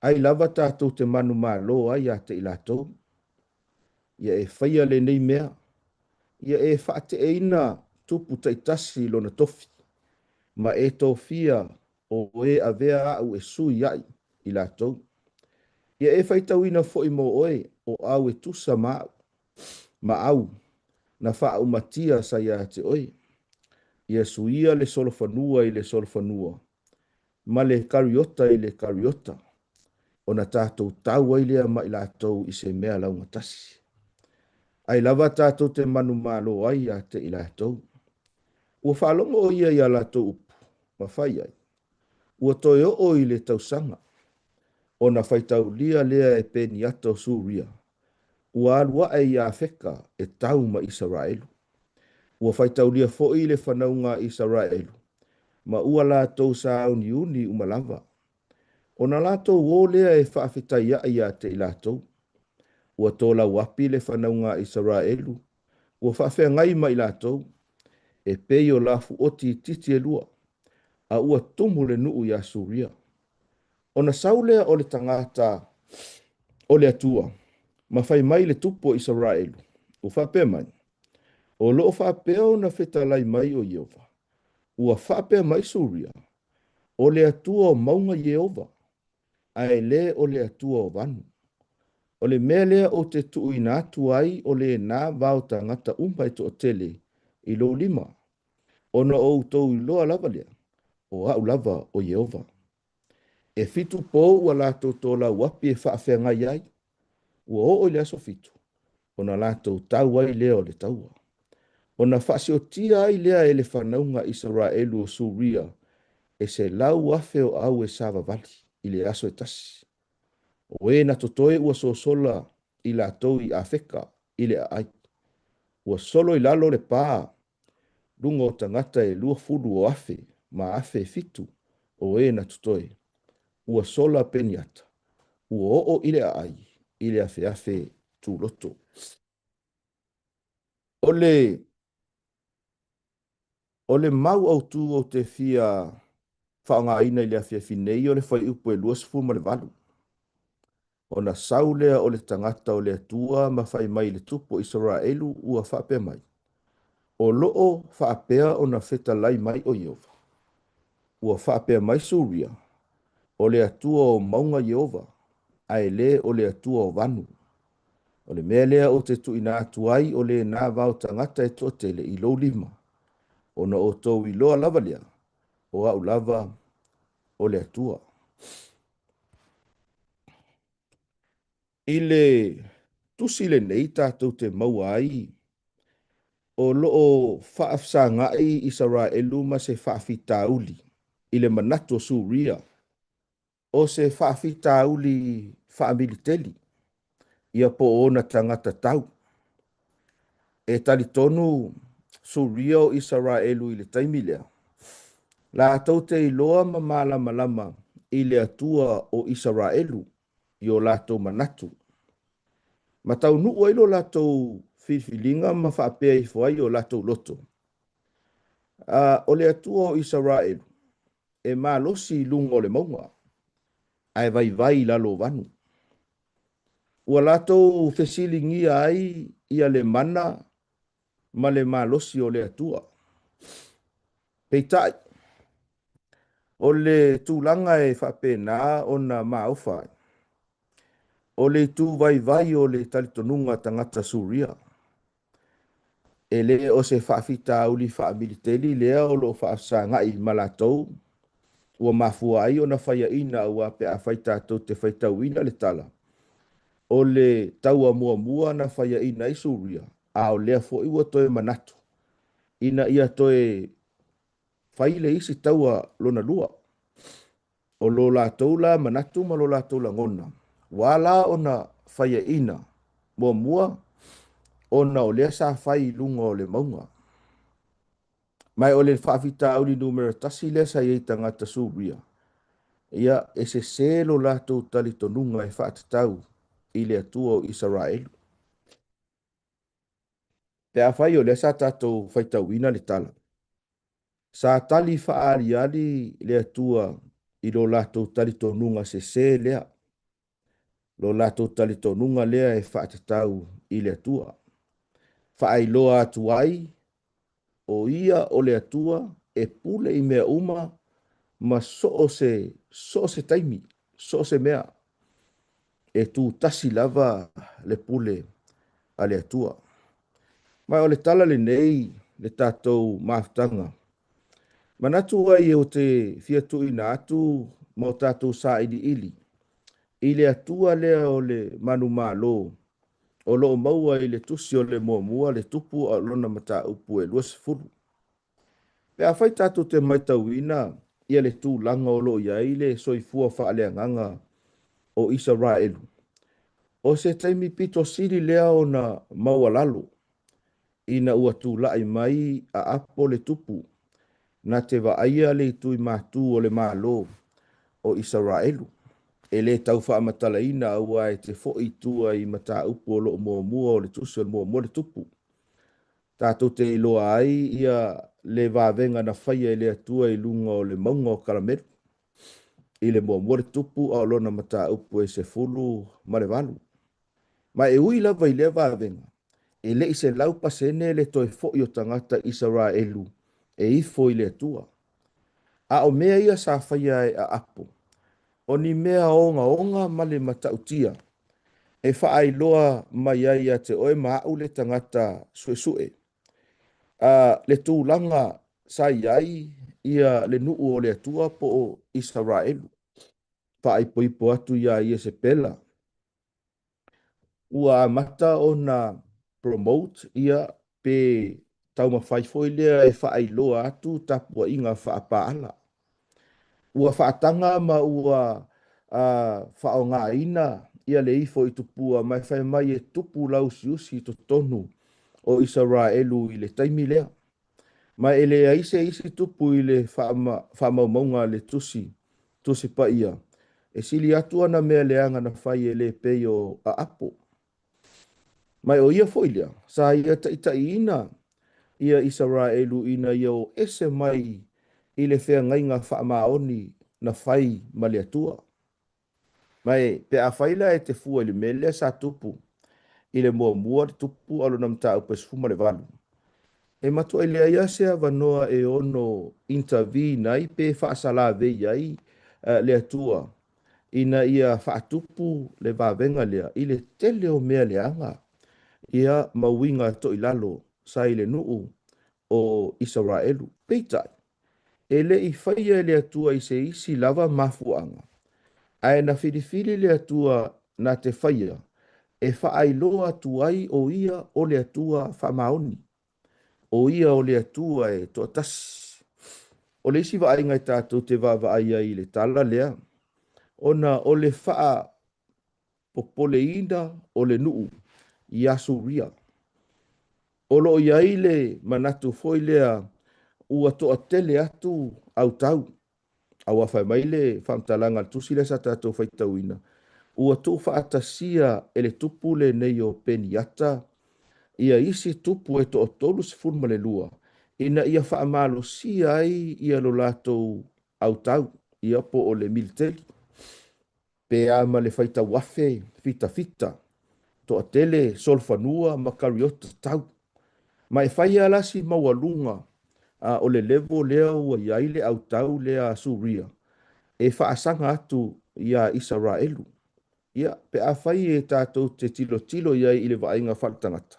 [SPEAKER 5] Ai lava tātou te manu mālo ai ia te i lātou. Ia e whaia le nei mea. Ia e whaate e ina tupu taitasi lona tofi. Ma e tō fia o e a vea au e sui ai i lātou. Ia e whaitau ina fo i mo oe o au e tusa mau. Ma au na wha au matia sa ia te oe. Ia suia le solofanua i le solofanua. Ma le kariota i le kariota. O na tātou tau ai lea ma i lātou i se mea launga tasi. Ai lava tātou te manu malo ai a te i lātou. Ua whalongo o ia i a lātou upu. Ma whai ai. Ua toi o i le tausanga. O na whaitau lia lea e peni ato sūria. Ua alua e ia wheka e tau ma Israelu. Ua whaitau lia fo i le whanaunga Israelu. Ma ua lātou sa au ni uni umalava. O na lātou o lea e whaafetai ia te i lātou. Ua tōla wapi le whanaunga Israelu. Ua whaafea ngai ma i lātou. E pei o lafu oti titi e lua. A ua tumu le nuu ia Suria. O na saulea o le tangata o le atua. Ma whai mai le tupo Israelu. O whapea mai. O loo whapea o na whetalai mai o Yehova. Ua whapea mai Suria. O le atua o maunga Yehova. Ai le o le atua o vanu. O le mea lea o te tuu ina atu ai o le nā vau tangata umpai to o tele i lo lima. O na o tau i loa lava lea. O au lava o Yehova. E fitu po ua lato tola wapi e whaafea ngai ai. Ua o le aso fitu. O na lato tau ai lea o le taua. O na whaasi o tia ai lea e le whanaunga Israelu o Suria. E se lau afe o au e sava vali. I le aso e tasi. O e na totoe ua so sola i lato i Afrika. I le ai. Ua solo i lalo le paa. Lungo tangata e lua fulu o afe. Ma afe fitu. O e na totoe. Ua sola peniata. Ua o ile ai. Ile afe tu loto. Ole mau au tu o te fia whaonga ina ile afe finei o le whai upo e luas fu ma le valu. O na saulea o le tangata o le atua ma whai mai le tupo Israelu ua whape mai. O loo whapea o na wheta lai mai o Yehova. Ua whapea mai Suria. O le atua o maunga Yehova. Ai le o le atua o vanu. O le mea lea o te tuina atu ai o le nā vau tangata e totele i lo lima. O na o tau i loa lava lea. O au lava o le atua. I le tusi le nei tātou te maua ai. O loo whaafsa ngai Israelu ma se whaafita uli. I le manato Suria. O se whaafita uli whaamiliteli. ia po ona tangata tau. E tali tonu suria o Israelu i le taimi lea. La tau te iloa ma malama lama i le atua o Israelu i o lātou manatu. Ma tau nuu ailo lātou whiwhilinga ma whaapea i fuai o lātou loto. O le atua o Israelu e malosi lungo le maunga. Ai vai lalo vanu. Ua lātou whesilingi ai ia le mana ma le malosi o le atua. Peitai, o le tūlanga e whapena o na maofai. O le tū vai o le talitonunga tangata Suria. E le o se whaafita uli whaamiliteli lea o lo whaasangai malatou. Ua mafua ai o na whaia ina ua pe a whaita tau te whaita uina le tala. O le taua mua na whaia ina i Suria. A o lea fo iwa toe manatu. Ina ia toe whaile isi taua lona lua. O lo la taula manatu ma lo la taula ngona. Wala o na whaia ina mua ona o lea sa whai lunga o le maunga. Mai o le whaafita auli numero tasi lea sa iei tangata Suria. Ia e se selo la tau tali tonunga e whaatatau i le atua o Israelu. Pe a whai o lea sa tatou whaitau ina le tala. Sa tali whaari ali le atua i lo la tau tali tonunga se lea. Lo la tau tali tonunga lea e whaatatau i le atua. Whaailoa atuai o ia o le atua e pule i mea uma ma so se taimi, so se mea e tu tasi lava le pule a le atua. Mai o le tala le nei le tātou maftanga. Manatu ai o te fiatu ina atu mo tātou sa ili. I le atua lea o le manu malo. O lo maua i le tusi o le mua le tupu a lona mata upu e luas furu. Pe a whai tātou te maitauina ia le tū langa o lo iai le soifua whaalea nganga o Israelu. O se taimi pito siri lea o na maua lalo. Ina ua tū lai mai a apo le tupu. Na te wa aia le tui mātū o le malo o Israelu. E le tau wha amatala ina ua e te fo i tua i mata upu o lo mua o le tusi o mua le tupu. Tātou te iloa ai ia le vāvenga na whaia i le atua i lunga o le maunga o karameru. I le mua le tupu o lona mata upu e se fulu ma le walu. Ma e ui lava i le vāvenga. E le i se lau pasene le toi fo i o tangata Israelu e ifo i le atua. A o mea ia sa whaia e a apo. O ni mea onga ma le matautia. E whaailoa mai ai a te oe maau le tangata sue. Le tūlanga sa iai ia le nuu o le atua po o Israelu. Whaaipoipo atu ia ia se pela. Ua mata o na promote ia pe tauma whaifoi lea e whaailoa atu tapua inga whaapaala. Ua whaatanga ma ua whaonga ina ia le ifo i tupua mai whai mai e tupu lau siusi to tonu o Israelu i le taimi lea. Mai ele aise isi tupu i le whaamaumaunga le tusi pa ia. E sili atu ana mea leanga na whai e le peio a apo. Mai o ia foilia, sa ia taitai ina ia Israelu ina ia o ese mai i le whea ngainga whaamaoni na whai ma le atua. Mai pe a whaila e te fua ili mele sa tupu i le mua tupu alo na mta upes fuma le valu. E matua i lea ia sea vanoa e ono intervene ai pe whaasala vei ai le atua. Ina ia whaatupu le vavenga lea i le tele o mea leanga. Ia mawinga to ilalo sa i le nuu o Israelu. Peitai. E le i whaia le atua i se isi lava mafuanga. Ai na whirifiri le atua na te whaia. E whaailoa tuai o ia o le atua whamaoni. O ia o le atua e to tasi. O le isi wa aingai tātou te wawa aia i le tala lea. Ona o le wha popole ina o le nuu i Asuria. O lo iai le manatu foi lea ua toa tele atu au tau. Au awhai mai le whamtalanga tusi le sa tātou whaitauina. Ua tō whaatasia ele tupu le nei o peniata. Ia isi tupu e to o tolu se funma le lua. Ina ia whaamalo si ai ia lo lātou au tau. Ia po o le militeri. Pe ama le whaita wafe, fita fita. To a tele, solfanua, makariota tau. Mai whai alasi maualunga. O le levo lea ua iaile au tau lea Suria. E whaasanga atu ia Israelu. Ia, pe a whai e tātou te tilo tilo ia i le vaenga whaltangata.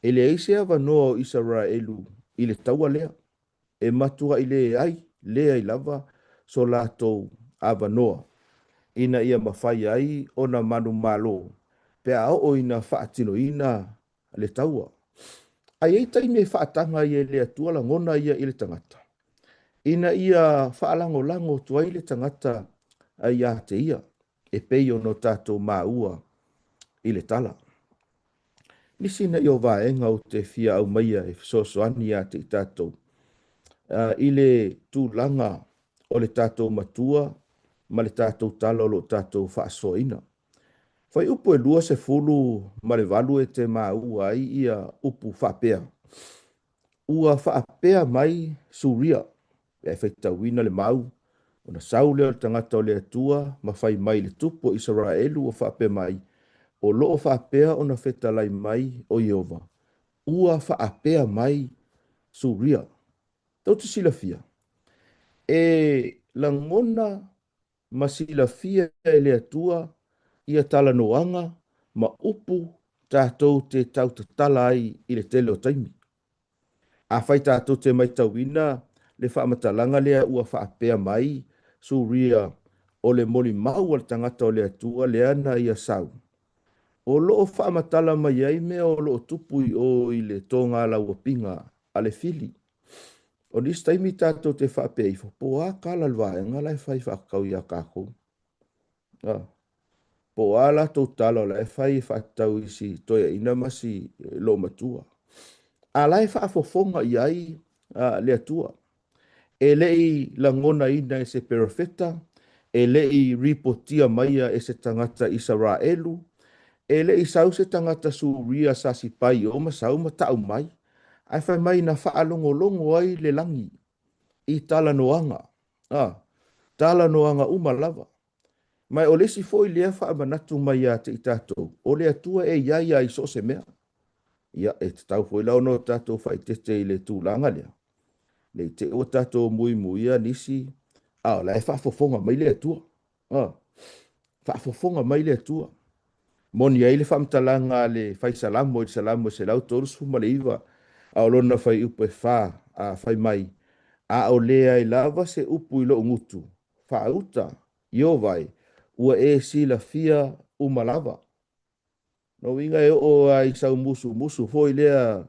[SPEAKER 5] E le eise ava noa o Israelu i le taua lea. E matua i le ai, lea i lava, so lātou ava noa. Ina ia mawhai ai o na manu malo. Pe a o ina whaatino ina le taua. Ai ei taime whaatanga ia lea tua la ngona ia i le tangata. Ina ia whaalango lango tua i le tangata ai a te ia. E peio no tātou maua i le tala. Nisi na io vaenga o te fia au maia e sosoani a te tātou. I le tūlanga o le tātou matua, ma le tātou tala o lo tātou whaasoina. Whai upu e lua se fulu ma le walu e te maua ai ia upu whapea. Ua whapea mai Suria. E whaitawina le mau. O na saule o le tangata o le atua, ma whai mai le tupu o Israelu o whapea mai. O loo whapea o na whetalai mai o Iova. Ua whapea mai Suria. Tau te silafia. E langona ma silafia e le atua ia tala noanga ma upu tātou te tau te tala ai i le tele o taimi. A whai tātou te mai tauina le whamatalanga lea ua whaapea mai Suria o le moli mau al tangata o le atua le ana ia sau. O loo whaamatala mai ai mea o loo tupui o i le tonga la uapinga a le fili. O nis taimi tātou te whaapea i po a kala lwae ngala e whai whakau i a kako. Po ala tau talo la e whai whaatau isi toia ina masi lo matua. A lai whaafofonga i ai le atua. E lei langona ina e se perfeta. E lei ripotia maia e se tangata Israelu. E lei sau se tangata Suria sasi pai o masau matau mai. Ai whai mai na whaalongo longo ai le langi. I tala noanga. Tala noanga umalava. Mai o lesi foi lea wha manatu mai a te i tātou. O lea tua e iaia i so se mea. Ia e te tau foi lau no tātou whai tete i le tūlanga lea. Nei te o tātou mui muia nisi. La e whaafofonga mai lea tua. Whaafofonga mai lea tua. Moni ai le whamtalanga le whai salamo i se lau tōru suma le iwa. A o lona whai upe wha a whai mai. A o lea i lava se upu i lo ngutu. Wha uta. Io vai. Ua e sila fia umalava. No inga e o ai sau musu foi lea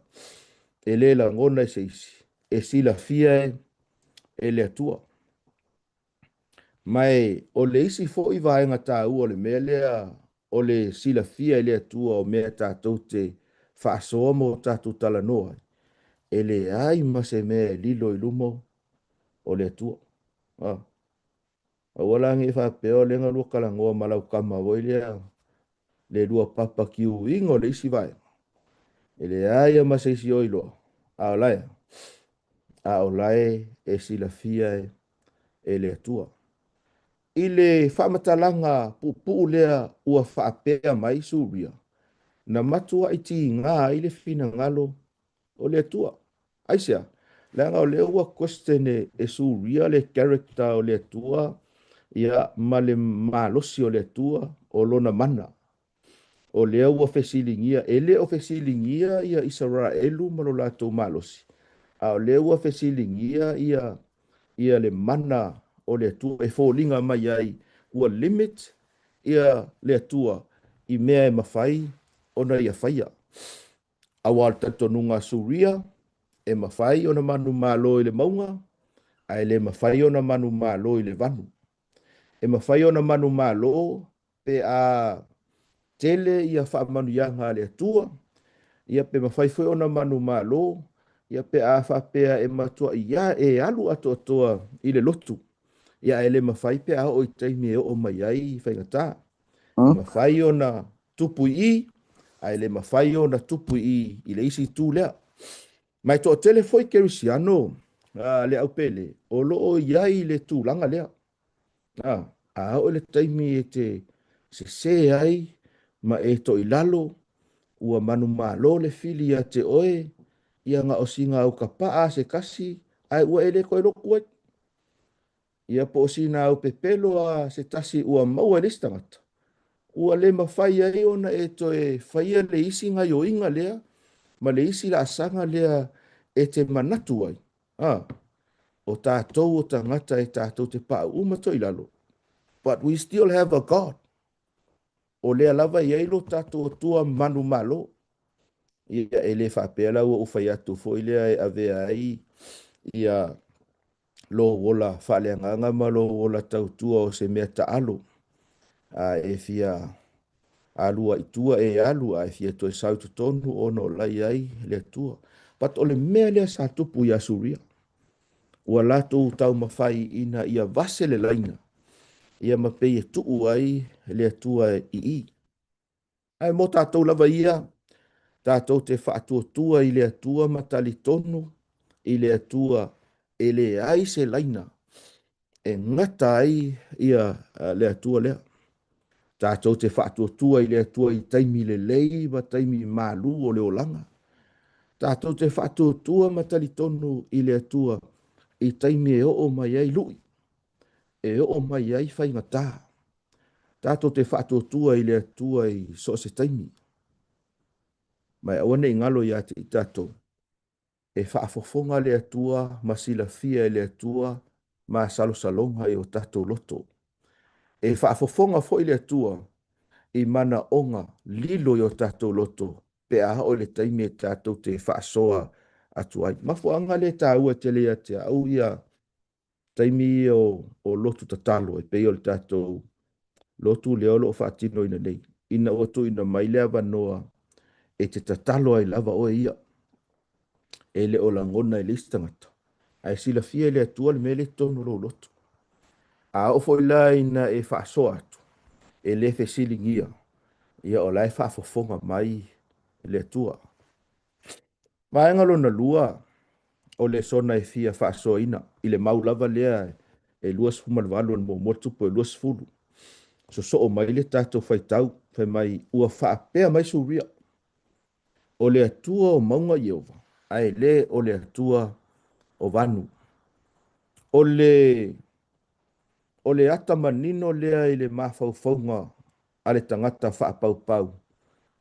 [SPEAKER 5] e lela ngona se isi. E sila fia e lea tua. Mai o le isi foi vaenga tā ua le mea lea o le sila fia e lea tua o mea tātou te whaasoa mo tātou tala noa. E le ai ma se mea lilo i lumo o lea tua. A walangi e whapeo lenga lua kalangoa malau kama woi lea le lua papa kiu ingo le isi vai. E le aia ma se isi oiloa. A o lae e sila fia e lea tua. I le whamatalanga pupu lea ua whapea mai Suria. Na matua i ti ngā i le fina ngalo o lea tua. Aisea, leanga o lea ua kwestene e Suria le character o lea tua. Ia ma le malosi o le atua o lona mana. O lea ua fesilingia. E lea o fesilingia ia Israelu ma lo lato malosi. A o lea ua fesilingia ia le mana o le atua. E fōlinga mai ai ua limit ia le atua i mea e mawhai o na ia whaia. A wal tatonunga Suria e mawhai o na manu malo i le maunga. A e le mawhai o na manu malo i le vanu. E mawhai o na manu malo pe a tele ia whaamanuianga le atua, ia pe mawhai fwe ona manu malo, ia pe a whapea e matua ia e alu ato atoa i le lotu. Ia ele mawhai pe a o i taimi e o mai ai whaingata. Mawhai ona tupu i, a ele mawhai ona tupu i le isi tū lea. Mai to tele foi kerisiano, le au pele, o loo iai le tūlanga lea. A o le taimi e te se ai, ma e to i lalo, ua manu malo le fili a te oe, ia nga o singa au ka paa se kasi, ai ua ele koe loku ai. Ia po sina au pepelo a se tasi ua maua listangata. Ua le mawhai ai ona e to e whaia le isi nga yo inga lea, ma le isi la asanga lea e te manatu ai. O tātou o tangata e tātou te paa umato i lalo. But we still have a God. O lea lava i eilo tātou o tua manu malo. Ia e le whapela ua uwhai atu fo i lea e avea ai. Ia lo wola whaleanganga ma lo wola tautua o se mea ta alo. E fia alua i tua e alu a e fia toi sautu tonu o no lai ai le tua. But o le mea lea sa tupu i asuria. Ua lato tau mawhai ina ia vase le laina. Ia mapei e tuu ai le tua i i. Ai mo tātou lava ia, tātou te whaatua tua i le tua matali tonu, i le tua e le ai se laina. E ngata ai ia le tua lea. Tātou te whaatua tua i le tua i taimi le lei, ma taimi malu o le olanga. Tātou te whaatua tua matali tonu i le tua i taimi e o mai ai lui. E o mai ai whaingata. Tātou te whaatua tua i le tua i so se taimi. Mai awane i ngalo ia te i tātou. E whaafofonga le tua, ma sila fia le tua, ma salo salonga i o tātou loto. E whaafofonga fo i le tua, i mana onga lilo i o tātou loto, pe a o le taimi e tātou te whaasoa atu ai. Mafo anga le tā ua te lea te au ia taimi o lotu tatalo, e peo le tātou lotu leo lo whaatino ina nei. Ina otu ina mailea vanoa, e te tatalo ai lava o ia. E le o langona e listangata. Ai sila fia le atua le mele tono lo lotu. A ofo ila ina e whaasoa atu. E le fe silingia. Ia o lai whaafofonga mai le atua. Maenga na lua o le sona e fia whaasoa ina. I le maulava lea e luas fumalvalo mo motupo e luas fulu. So o mai le tato whaitau. Whai mai ua whaapea mai suria. O le atua o maunga Yehova. Ai le o le atua o vanu. O le ata manino lea i le mawhauwhaunga a le tangata whaapau-pau.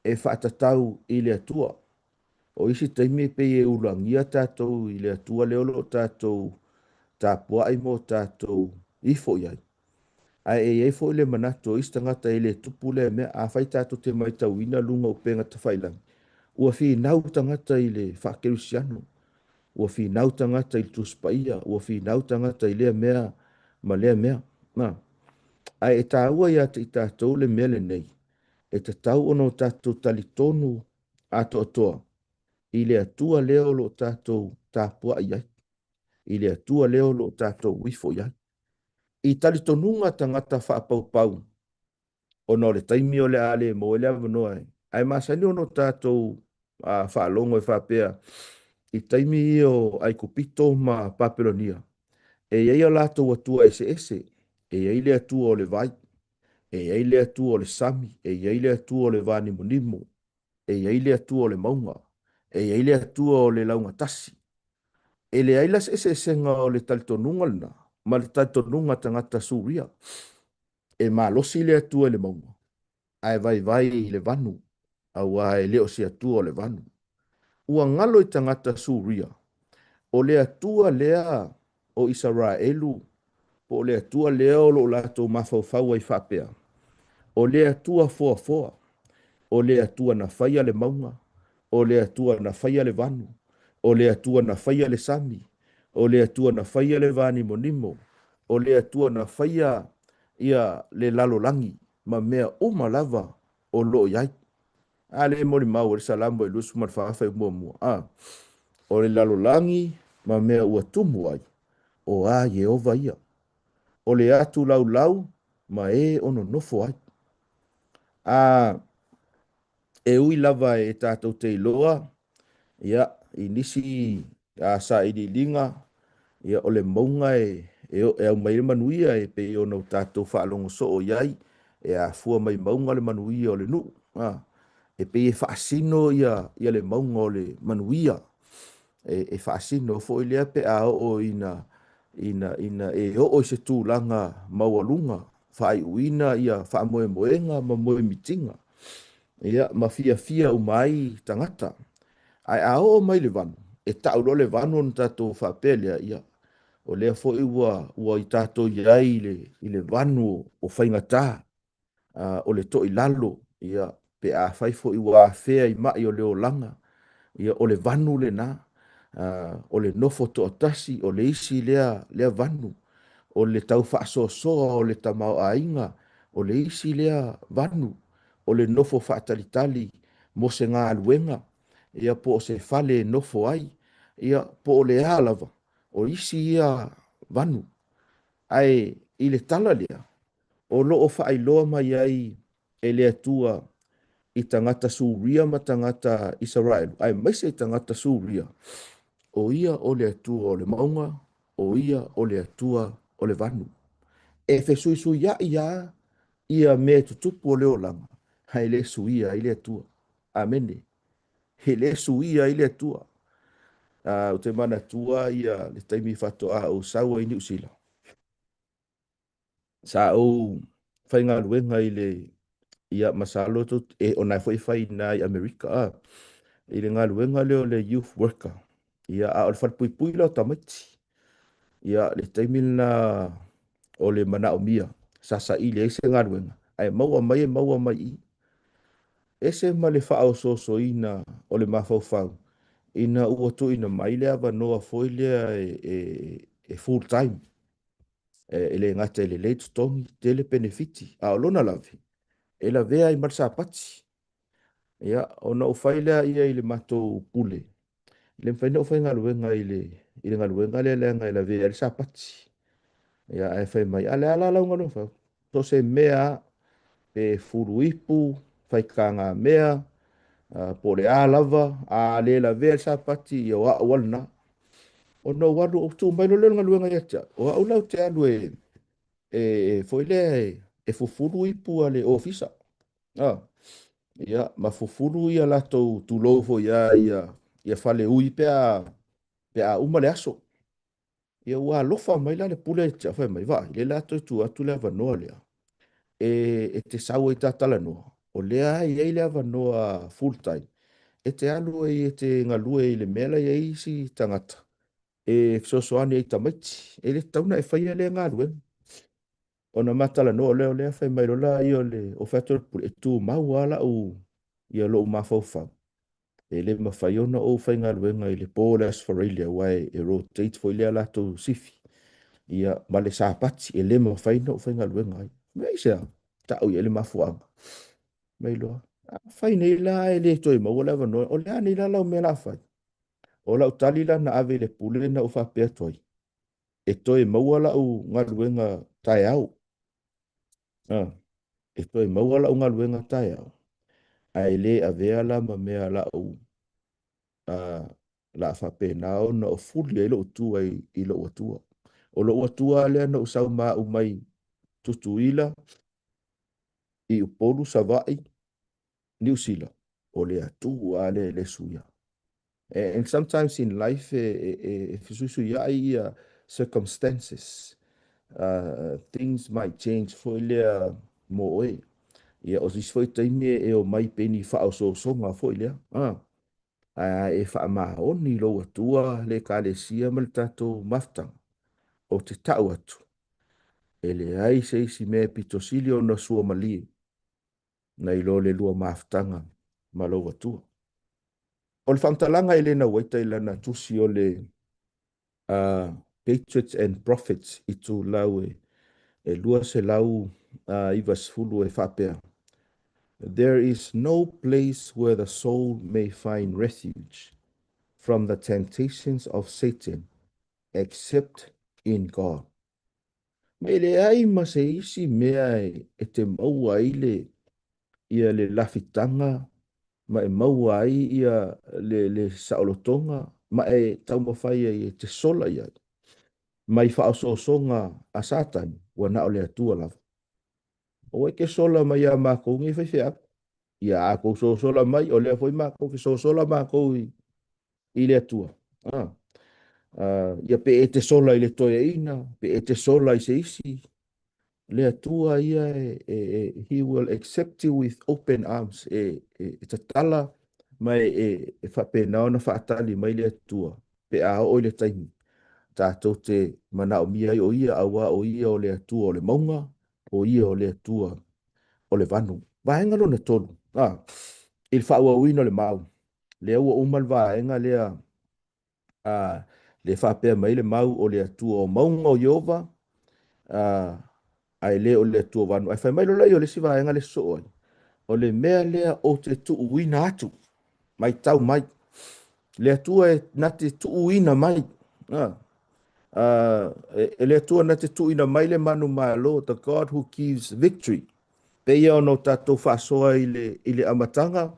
[SPEAKER 5] E whaatatau i le atua. O isi taimi pe e ulangia tātou i le atua leolo tātou tāpua ai mo tātou ifo iai. Ai e eifo i le manato isi tangata i le tupu le mea a whai tātou te mai tauina lunga upenga ta whailangi. Ua fi nau tangata i le whakerusiano. Ua fi nau tangata i tuspaia. Ua fi nau tangata i lea mea ma lea mea. Ai e tāua ia te i tātou le mea le nei. E te tau ono tātou tali tonu ato atoa. I le atua leo lo tātou tāpua iai. I le atua leo lo tātou wifo iai. I tali tonunga tangata whaapau-pau. Ono le taimi o le ale mo le avanoa. Ai masani ono tātou whaalongo e whapea. I taimi o ai kupito ma Papelonia. E iei o lātou atua ese ese. E iei le atua o le vai. E iei le atua o le sami. E iei le atua o le vani monimo. E iei le atua o le maunga. E iei le atua o le launga tasi. E le ailas ese esenga o le talitonunga lina. Ma le talitonunga tangata suria. E malosi le atua le maunga. Ai vai le vanu. Au ai leo si atua o le vanu. Ua ngalo i tangata suria. O le atua lea o Israelu. O le atua lea o lo lato mafau ai whapea. O le atua foa. O le atua na whaia le maunga. O le atua na whaia le vanu. O le atua na whaia le sami. O le atua na whaia le vani monimo. O le atua na whaia ia le lalolangi. Ma mea o malava o lo iai. A le mo le mau le salamu e lusu ma fa mua mua. O le lalolangi ma mea ua tumu ai. O a Yehova ia. O le atu lau lau ma e ono nofo ai. A e ui lava e tātou te iloa. Ia, i nisi a sa i linga. Ia o le maunga e au mai le manuia e pe o nau tātou whaalongo so o iai. E a fua mai maunga le manuia o le nu. E pe e whaasino ia le maunga o le manuia. E whaasino fo i lea pe a o ina e o se tūlanga maualunga. Whaai uina ia whaamoe moenga ma moe mitinga. Ia ma fia umai tangata. Ai a o mai le vanu. E taulo le vanu on tātou whapelea ia. O lea fo i ua i tātou iai i le vanu o whaingata. O le to i lalo. Ia pe a whai fo i ua whea i mai o leo langa. Ia o le vanu le na. O le nofo to atasi, o le isi lea vanu. O le tau whaasosoa, o le tamau ainga. O le isi lea vanu. O le nofo whaatalitali mo se ngā aluenga. Ia po se fale nofo ai. Ia po o le alava. O isi ia vanu. Ai i le tala lea. O loo whaailoa mai ai e lea tua i tangata Suria ma tangata Israel. Ai maise i tangata Suria. O ia o le atua o le maunga. O ia o le atua o le vanu. E fe sui ia me tutupu o leo langa. Hai le suia i le atua. Amene. He le suia i le atua. O te mana tua ia le taimi fatoa o saua i New Zealand. Sa o whainga luenga i le ia masalo to e o nai whai na i Amerika. I le ngā luenga leo le youth worker. Ia a o le whalpui lau tamaiti. Ia le taimi na o le mana o mia. Sasa i le eise ngā luenga. Ai maua mai i. Ese ma le whao so ina o le mawhau. Ina ua tu ina mai lea wanoa foi lea e full time. E le ngata le late tongi, tele benefiti. A o lona lavi. E la vea i marsa pati. Ia, o na ufai lea ia i le mato pule. Le mwhaina ufai ngā luenga i le ngā luenga lea lea ngai la vea i le sapati. Ia, e whai mai. A le ala lau ngā luenga. To se mea pe furu ipu, whai ka ngā mea, po le a lava, a le la vea i le sapati, i o a walna. O no waru o tu mai lo le ngā luenga ia tia. O a ulau te alu foi le fufuru ipu a le ofisa. Ia, ma fufuru ia lato tu lofo ia fale ui pe a uma le aso. Ia ua lofa mai la le pule tia fai mai vai. Le lato tu atu le avanoa lea. E te saua i tatala noa. O lea i le avanoa full time. E te alu e te ngalue i le mela i isi tangata. E fisosoane i tamaiti. E le tauna e whaia le ngā luen. Ona matala no leo lea fai mai rola i o le o fator pule e tu mau ala o i a lo mafaufa. E le mawhai ona o whai ngā luenga i le Paul Asfarelia wai e rotate fo i lea lato sifi. Ia male sāpati e le mawhai na o whai ngā luenga ai. Mei sea, ta au i e le mafuanga. Mei loa. Whai nei la e le toi mau lewa noa. O lea nei la lau me la whai. O lau tali la na ave le pule na o whapea toi. E toi mau ala o ngā luenga tai au. E toi mau ala o ngā luenga tai au. Ai le a vea la ma mea la o la whape nao na o fuli e lo tua i lo atua. O lo atua lea na o sau maa o mai tutuila i upolu sa vai New Zealand. O le atua le suia. And sometimes in life, fisusu ya i circumstances, things might change for lea mo e. Ia o sis foi taimi e o mai peni whao so songa foi lea. E wha maa oni lo atua le ka le sia mal tato maftang. O te tau atu. E le ai se isi me pitosili o na sua mali. Na ilo le lua maftanga ma lo atua. O le whamtalanga e le na waita i lana tusi o le Patriots and Prophets i tu lau e lua se lau i vasfulu e whapea. There is no place where the soul may find refuge from the temptations of Satan except in God. Mai le ai ma se isi mea e te maua i ia le lafitanga, ma e maua ai ia le saolotonga, ma e tau mawhai e te sola ia. Mai whaososonga a Satan, wana o le atua lava. O e ke sola mai a mākou ngi whaiwhea. Ia a kou so sola mai, o lea foi mākou ke so sola mākou i le atua. Ia pe e te sola i le toia ina, pe e te sola i se isi. Le atua ia he will accept you with open arms. Te tala mai e whapena ona whaatali mai le atua. Pe a o le taimi. Tātou te mana o mia o ia awa o ia o le atua o le maunga, o ia o le atua o le vanu. Vaenga no na tonu. Il whaua uino le mau. Le ua umal vaenga lea le whapea mai le mau o le atua o maunga o Iova, ai le o le atua vanu. Ai whai mai lo lai o le si vaenga le sooi. O le mea lea o te tuu uina atu. Mai tau mai. Le atua e na te tuu uina mai. Ele atua na te tuina mai le manu malo, the God who gives victory. Pe ia ono tatou whasoa i le amatanga.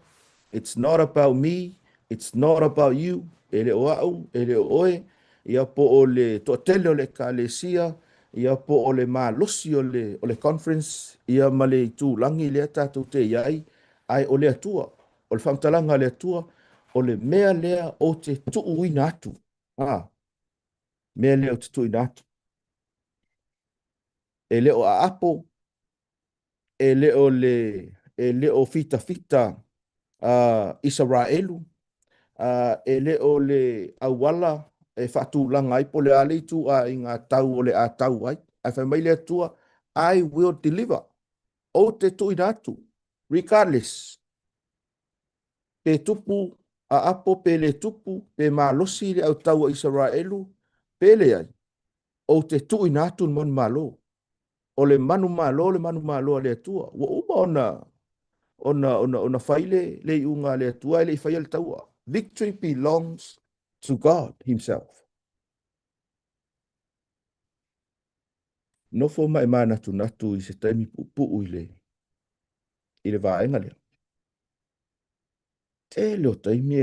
[SPEAKER 5] It's not about me, it's not about you. Ele o au, ele o oe, ia po o le toatele o le kalesia, ia po o le malosi o le conference, ia ma le tūlangi le tatou te iai, ai o le atua, o le whamtalanga le atua, o le mea lea o te tuuina atu. Mea leo te tui natu. E leo a apo, e leo fita fita Israelu, e leo le awala, e fatu langa ai po le aleitu a inga tau o le a tau ai. Ai whai mai lea tua, I will deliver. O te tui natu, regardless. Pe tupu, a apo pe le tupu, pe malosi le au tau a Israelu, pe le ai. O te tui natu mon malo. O le manu malo le atua. Wa uma ona faile le iunga le atua le faile taua. Victory belongs to God himself. No fo mai mana tu natu i se taimi pupu i le vaenga lea. Te leo taimi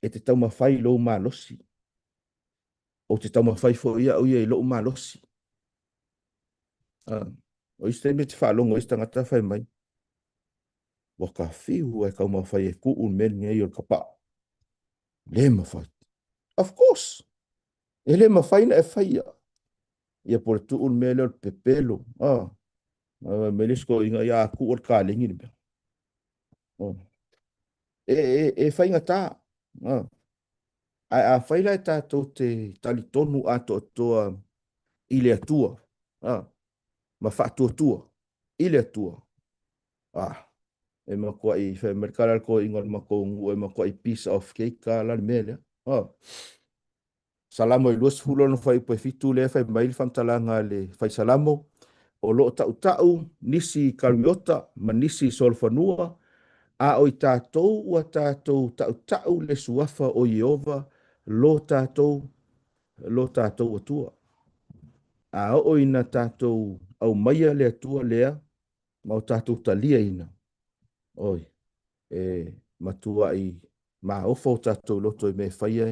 [SPEAKER 5] e te tau mawhai lo malosi. O te tau mawhai fo ia o ia i lo malosi. O iste me te whalongo iste ngata whai mai. Waka whiu e kau mawhai e ku un meni e i o kapa. Le mawhai. Of course. E le mawhai na e whaia. Ia por tu un mele o pepelo. Melisko inga ia ku o ka lingi ni bea. E whainga tā. A whaila e tātou te talitonu ato toa i le atua. Ma whaatua tua. I le atua. E makua i whai merkara ko ingon mako ngu e makua i piece of cake ka lani mele. Salamo i luas fulo no whai poe fitu le whai maili whamtalanga le whai salamo. O lo tau tau, nisi kariota, ma nisi solfanua. A o i tātou ua tātou tau tau le suafa o Iova, lo tātou atua. A o ina tātou au maia le atua lea, ma o tātou talia ina. Oi, matua i ma ofo tātou loto i me whaia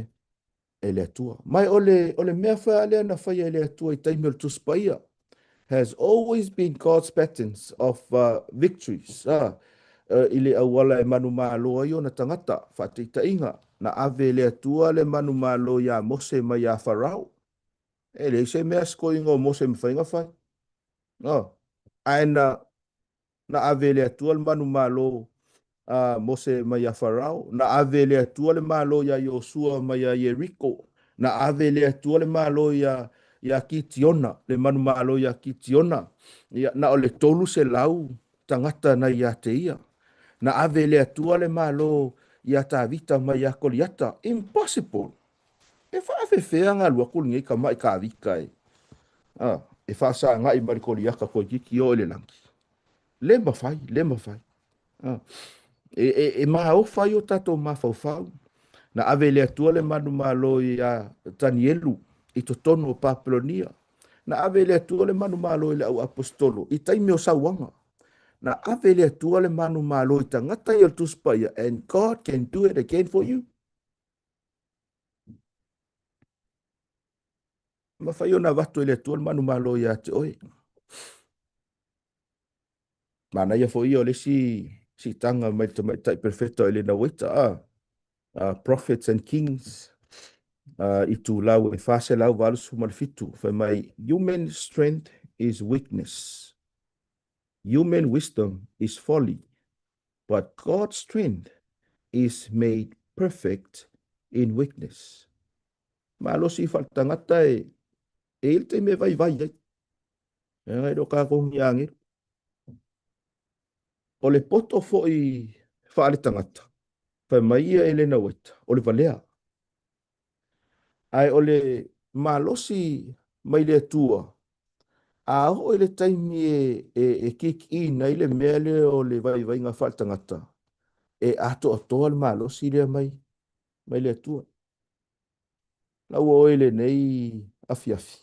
[SPEAKER 5] e le atua. Mai ole mea whaia lea na whaia e le atua i taimel tuspaia. Has always been God's patterns of victories. I le awala e manu malo ai o na tangata, whateita inga, na ave le atua le manu malo ya Mose ma ya Farao. E le se mea sko inga o Mose mwhainga whai. Aina na ave le atua le manu malo Mose ma ya Farao, na ave le atua le malo ya Yosua ma ya Jericho, na ave le atua le malo ya Kitiona, le manu malo ya Kitiona, na o le tolu se lau tangata na ya te ia. Na ave le atua le malo ia Tavita ma ia Goliata. Impossible. E whaafewhea ngā lua kulinga i ka mai ka avika e. E whaasa ngā i marikoliaka ko jiki o ele langi. Le mawhai. Ah. E maha o whai o tatou mawhauwhau. Na ave le atua le manu malo i a Danielu i to tono o Papelonia. Na ave le atua le manu malo i le au apostolo i taimi o sauanga. Na ave le atua le manu malo i tangata i al tuspaia, and God can do it again for you. Ma whai o na watu i le atua le manu malo i a te oi. Mana ia fo i o le si tanga mai tai perfecto i le na wita prophets and kings i tu lau e fase lau walu sumal fitu. Whai mai human strength is weakness. Human wisdom is folly. But God's strength is made perfect in weakness. Ma lo si faltangata e il te me vai vai ai. E ngai do ka kong yangi. O le poto fo i whaare tangata. Whai mai ia ele na weta. O le valea. Ai o le malosi mai le tua. A ho ele taimi e kick in ai le mele o le vai vai ngā whaare tangata. E ato atoa le malosi le mai le tua. Lau o ele nei afi afi.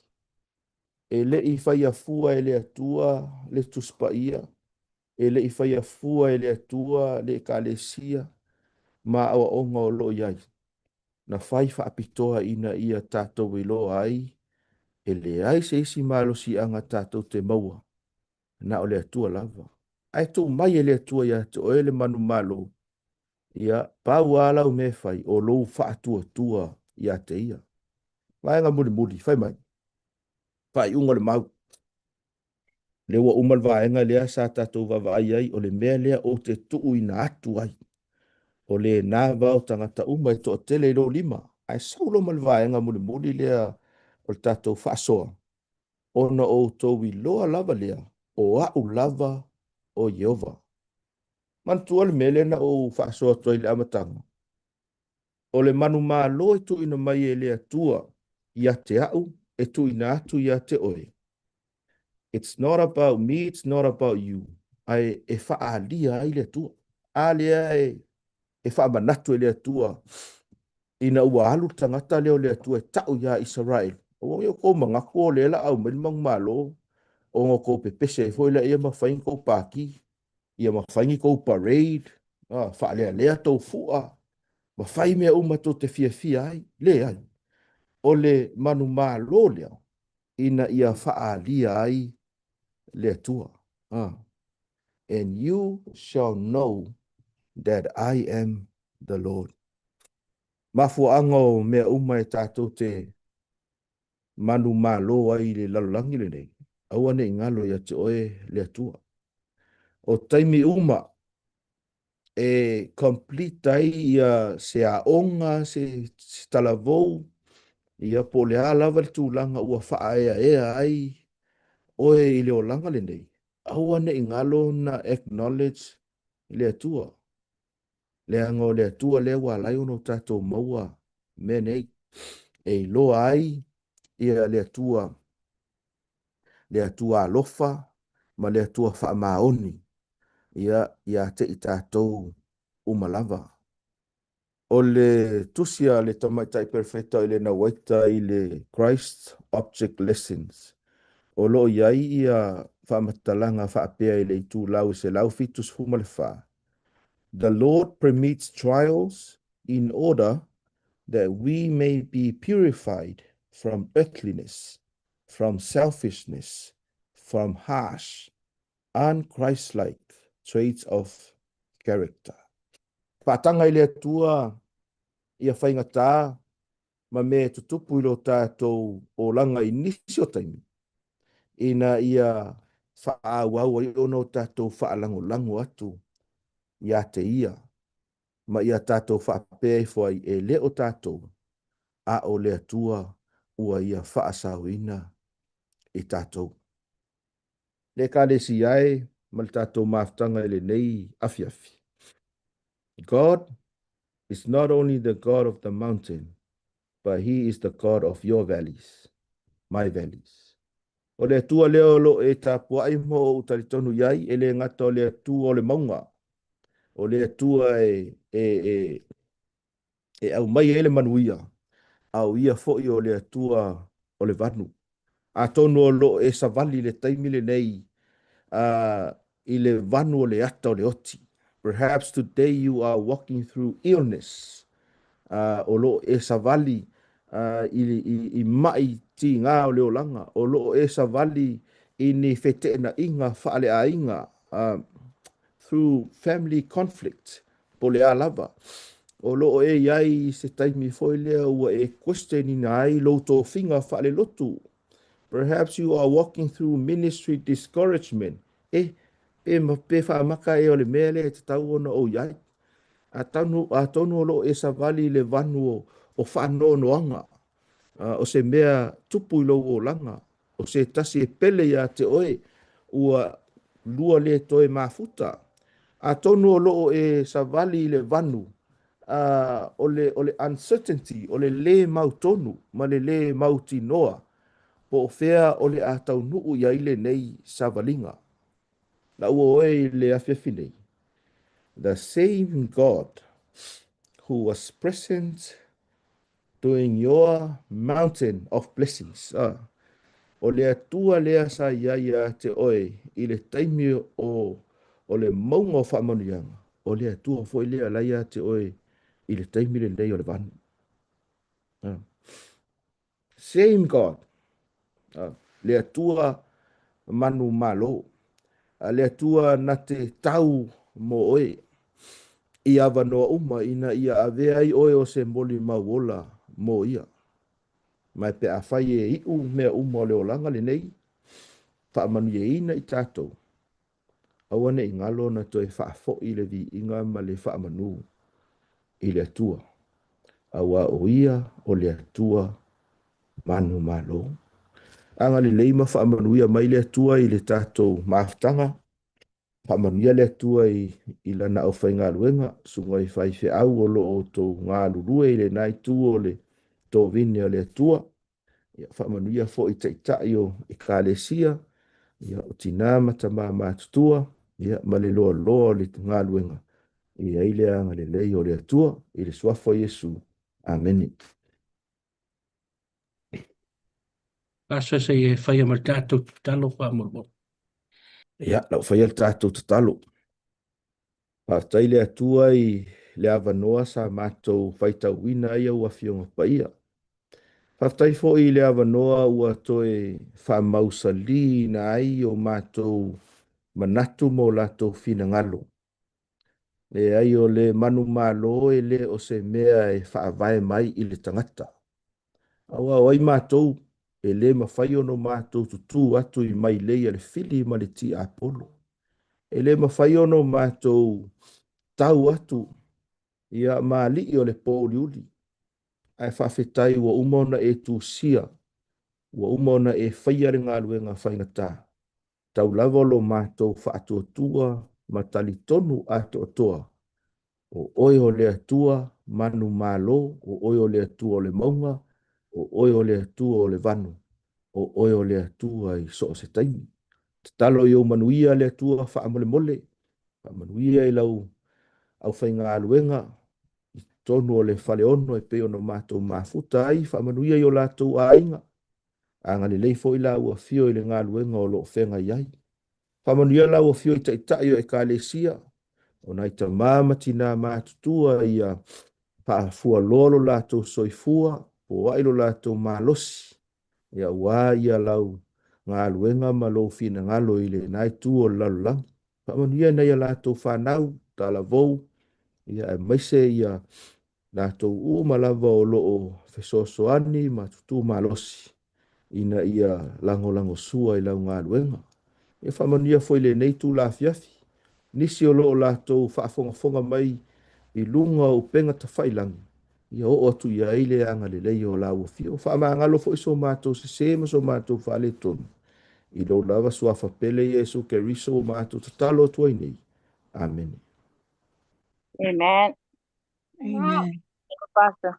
[SPEAKER 5] E le i whai a fua e le atua le tuspaia. E le i whai a fua e le atua le kalesia. Ma awa onga o lo iai. Na whai wha apitoa ina ia tātou i lo ai. E le ai se isi malo si anga tātou te maua. Na o le atua lava. Ai tō mai e le atua ia te oele manu malo. Ia pau ala o me whai o lo wha atua tua ia te ia. Mai ngā muri muri, whai mai. Whai unga le mau. Le ua umal vaenga lea sa tātou vavai ai o le mea lea o te tuu ina atu ai. O le nā vau tangata uma e toa tele ilo lima. Ai saulo mal vaenga muri muri lea o le tātou whaasoa. Ona o tau i loa lava lea o au lava o Yehova. Mantua le mele na o whaasoa toi le amatanga. O le manu maa lo e tu ina mai e lea tua ia te au e tu ina atu ia te oe. It's not about me, it's not about you. Ai e whaalia ai le tua. Alia e whaamanatu e le tua. Ina ua alu tangata leo le tua e tau ia Israel. O yo ko mangaku o lela au melimang malo. O ngo ko pepese e foila ia mawhain ko paki. Ia mawhaingi ko parade. Whaalea lea tau fua. Mawhai mea umato te fia ai. Le ai. O le manu malo lea. Ina ia whaalia ai le tua. And you shall know that I am the Lord. Mafu ango mea umai tātou te manu malo ai le lalolangi le nei. Aua ne ingalo ia te oe le atua. O taimi uma e complete ai ia se aonga, se talavou, ia po le lava le tūlanga ua wha ea ai oe i le o langa le nei. Aua ne ingalo na acknowledge le atua. Le ango le atua le walai ono tātou maua me nei. E loa ai ia le atua alofa ma le atua wha maoni ia te i tātou umalava. O le tusia le tamaitai perfecta i le na waita i le Christ Object Lessons. O lo iai ia wha matalanga wha apea i le i tū lau se lau fitus fuma le wha. The Lord permits trials in order that we may be purified from earthliness, from selfishness, from harsh, unchristlike traits of character. Patanga ile tua ia whaingata ma me tutupu ilo tātou o langa i nisi o taimi. Ina ia whaawau i ono tātou whaalango atu ia te ia. Ma ia tātou whaapea i fwai e leo tātou a o lea tua ua ia whaasawina i tātou. Le kāle si ai ma le tātou maftanga i le nei afi afi. God is not only the God of the mountain, but he is the God of your valleys, my valleys. O le atua leo lo e tapuai mo o talitonu iai, e le ngata o le atua o le maunga. O le atua e au mai ele manuia. Au ia foi o le atua o le vanu. A tonu o lo e savali le taimi le nei, i le vanu o le ata o le oti. Perhaps today you are walking through illness. O lo e savali i mai ti ngā o leo langa. O lo e savali i ni fete na inga faale a inga through family conflict po le a lava. O lo e iai se taimi foi lea ua e question ina ai lo tō finga faale lotu. Perhaps you are walking through ministry discouragement. Pe whaamaka e o le mea le te tau ona o iai. A tonu o lo e savali le vanu o whaano noanga. O se mea tupu i lo o langa. O se tasi e pele ia te oe ua lua le toe mafuta. A tonu o lo e savali le vanu. O le uncertainty, o le mau tonu, ma le mau tinoa. Po fea o le a tau nuu ia ile nei savalinga. La ua oe le afefi nei. The same God who was present during your mountain of blessings. O le atua lea sa ia te oe i le taimi o le maunga o whaamanuianga. O le atua fo i lea laia te oe i le taimi le nei o le vanu. Same God. Le atua manu malo. Le atua na te tau mo oe. I awa noa uma ina ia avea i oe o se moli mauola mo ia. Mai pe a whai e iu mea uma o leo langa le nei. Wha manu e ina i tātou. Awane i ngalo na toi wha fo i le vi inga ma le wha manu i le atua. Awa o ia o le atua manu malo. Anga le leima wha manu ia mai le atua i le tātou maaftanga. Pamanuia le atua i lana au whai ngā luenga, sunga i whai whi au o lo o tō ngā lurue i le nai tū o le tō vine o le atua. Ia whamanuia fo i teitai o i kālesia, ia o tina mata mā mātutua, ia ma le loa loa le ngā luenga. Ia ile anga le lei o le atua, i le suafo Yesu. Amen.
[SPEAKER 3] Asa se e whai ama tātou talo wha mormo.
[SPEAKER 5] Ia, lau whai al tātou tatalo. Pātai le atua i le awanoa sa mātou whaita wina ia ua fionga paia. Pātai fo i le awanoa ua toe whamausa li na ai o mātou manatu mo lātou fina ngalo. Le ai o le manu mālo e le o se mea e whaavae mai i le tangata. Awa o ai mātou e le mawhai ono mātou tutu atu i mai leia le fili ma le ti apolo. E le mawhai ono mātou tau atu ia maali o le pōli uli. Ai whawhetai ua umona e tūsia, ua umona e whaiare ngā luenga whaingata. Tau lava lo mātou whaatotua ma tali tonu atoa. O oi o le atua manu mālo, o oi o le atua o le maunga, o oi o le atua o le vanu, o oi o le atua i so se taimi. Talo i o manuia le atua whaamole mole, manuia i lau au whainga luenga, i tonu o le whale ono e peo no mātou mafuta ai, whaamanuia i o lātou a inga. Anga le leifo i lau a fio i le ngā luenga o lo whenga iai. Whaamanuia lau a fio i taitai o e ka le sia, o nai ta mamati nā mātutua i a paafua lolo lātou soifua, o wailo lātou mālosi, ia wā ia lau ngā luenga ma lo fina ngalo i le nai tū o lalulang. Whaamanuia nei a lātou whanau, tā la vou, ia e maise ia lātou umalava o loo fesosoani ma tutu malosi ina ia lango sua i lau ngā luenga. Ia whamanuia foi le nei tū la fiafi. Nisi o loo lātou whaafonga mai i lunga o penga ta whailangi. Ia o atu ia eile anga le lei o la uafio. Whaamangalo foi so mātou se sema so mātou whaale tonu. I lo lava suafa pele Yesu ke riso mātou tatalo tuai nei. Amen.
[SPEAKER 6] Amen.
[SPEAKER 7] Amen.
[SPEAKER 6] Pastor.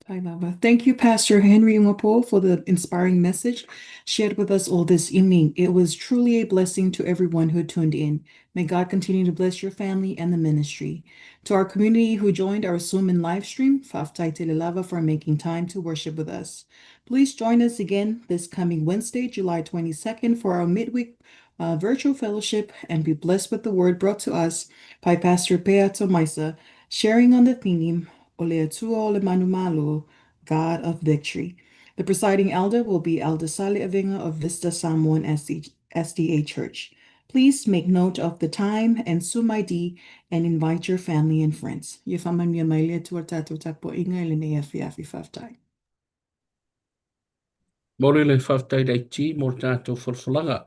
[SPEAKER 6] Pailava. Thank you, Pastor Henry Ngwapo, for the inspiring message shared with us all this evening. It was truly a blessing to everyone who tuned in. May God continue to bless your family and the ministry. To our community who joined our Zoom and live stream, Faftai Telelava for making time to worship with us. Please join us again this coming Wednesday, July 22nd, for our midweek virtual fellowship, and be blessed with the word brought to us by Pastor Peato Maisa, sharing on the theme, Oleatua Ole Manumalu, God of Victory. The presiding elder will be Elder Sally Avinga of Vista Samoan SDA Church. Please make note of the time and Zoom ID and invite your family and friends. Yefamania mailia tuatato tapo inga ilinea fiafi faftai.
[SPEAKER 3] Mōre le whaftai dai ti mō tātou whalwhalanga.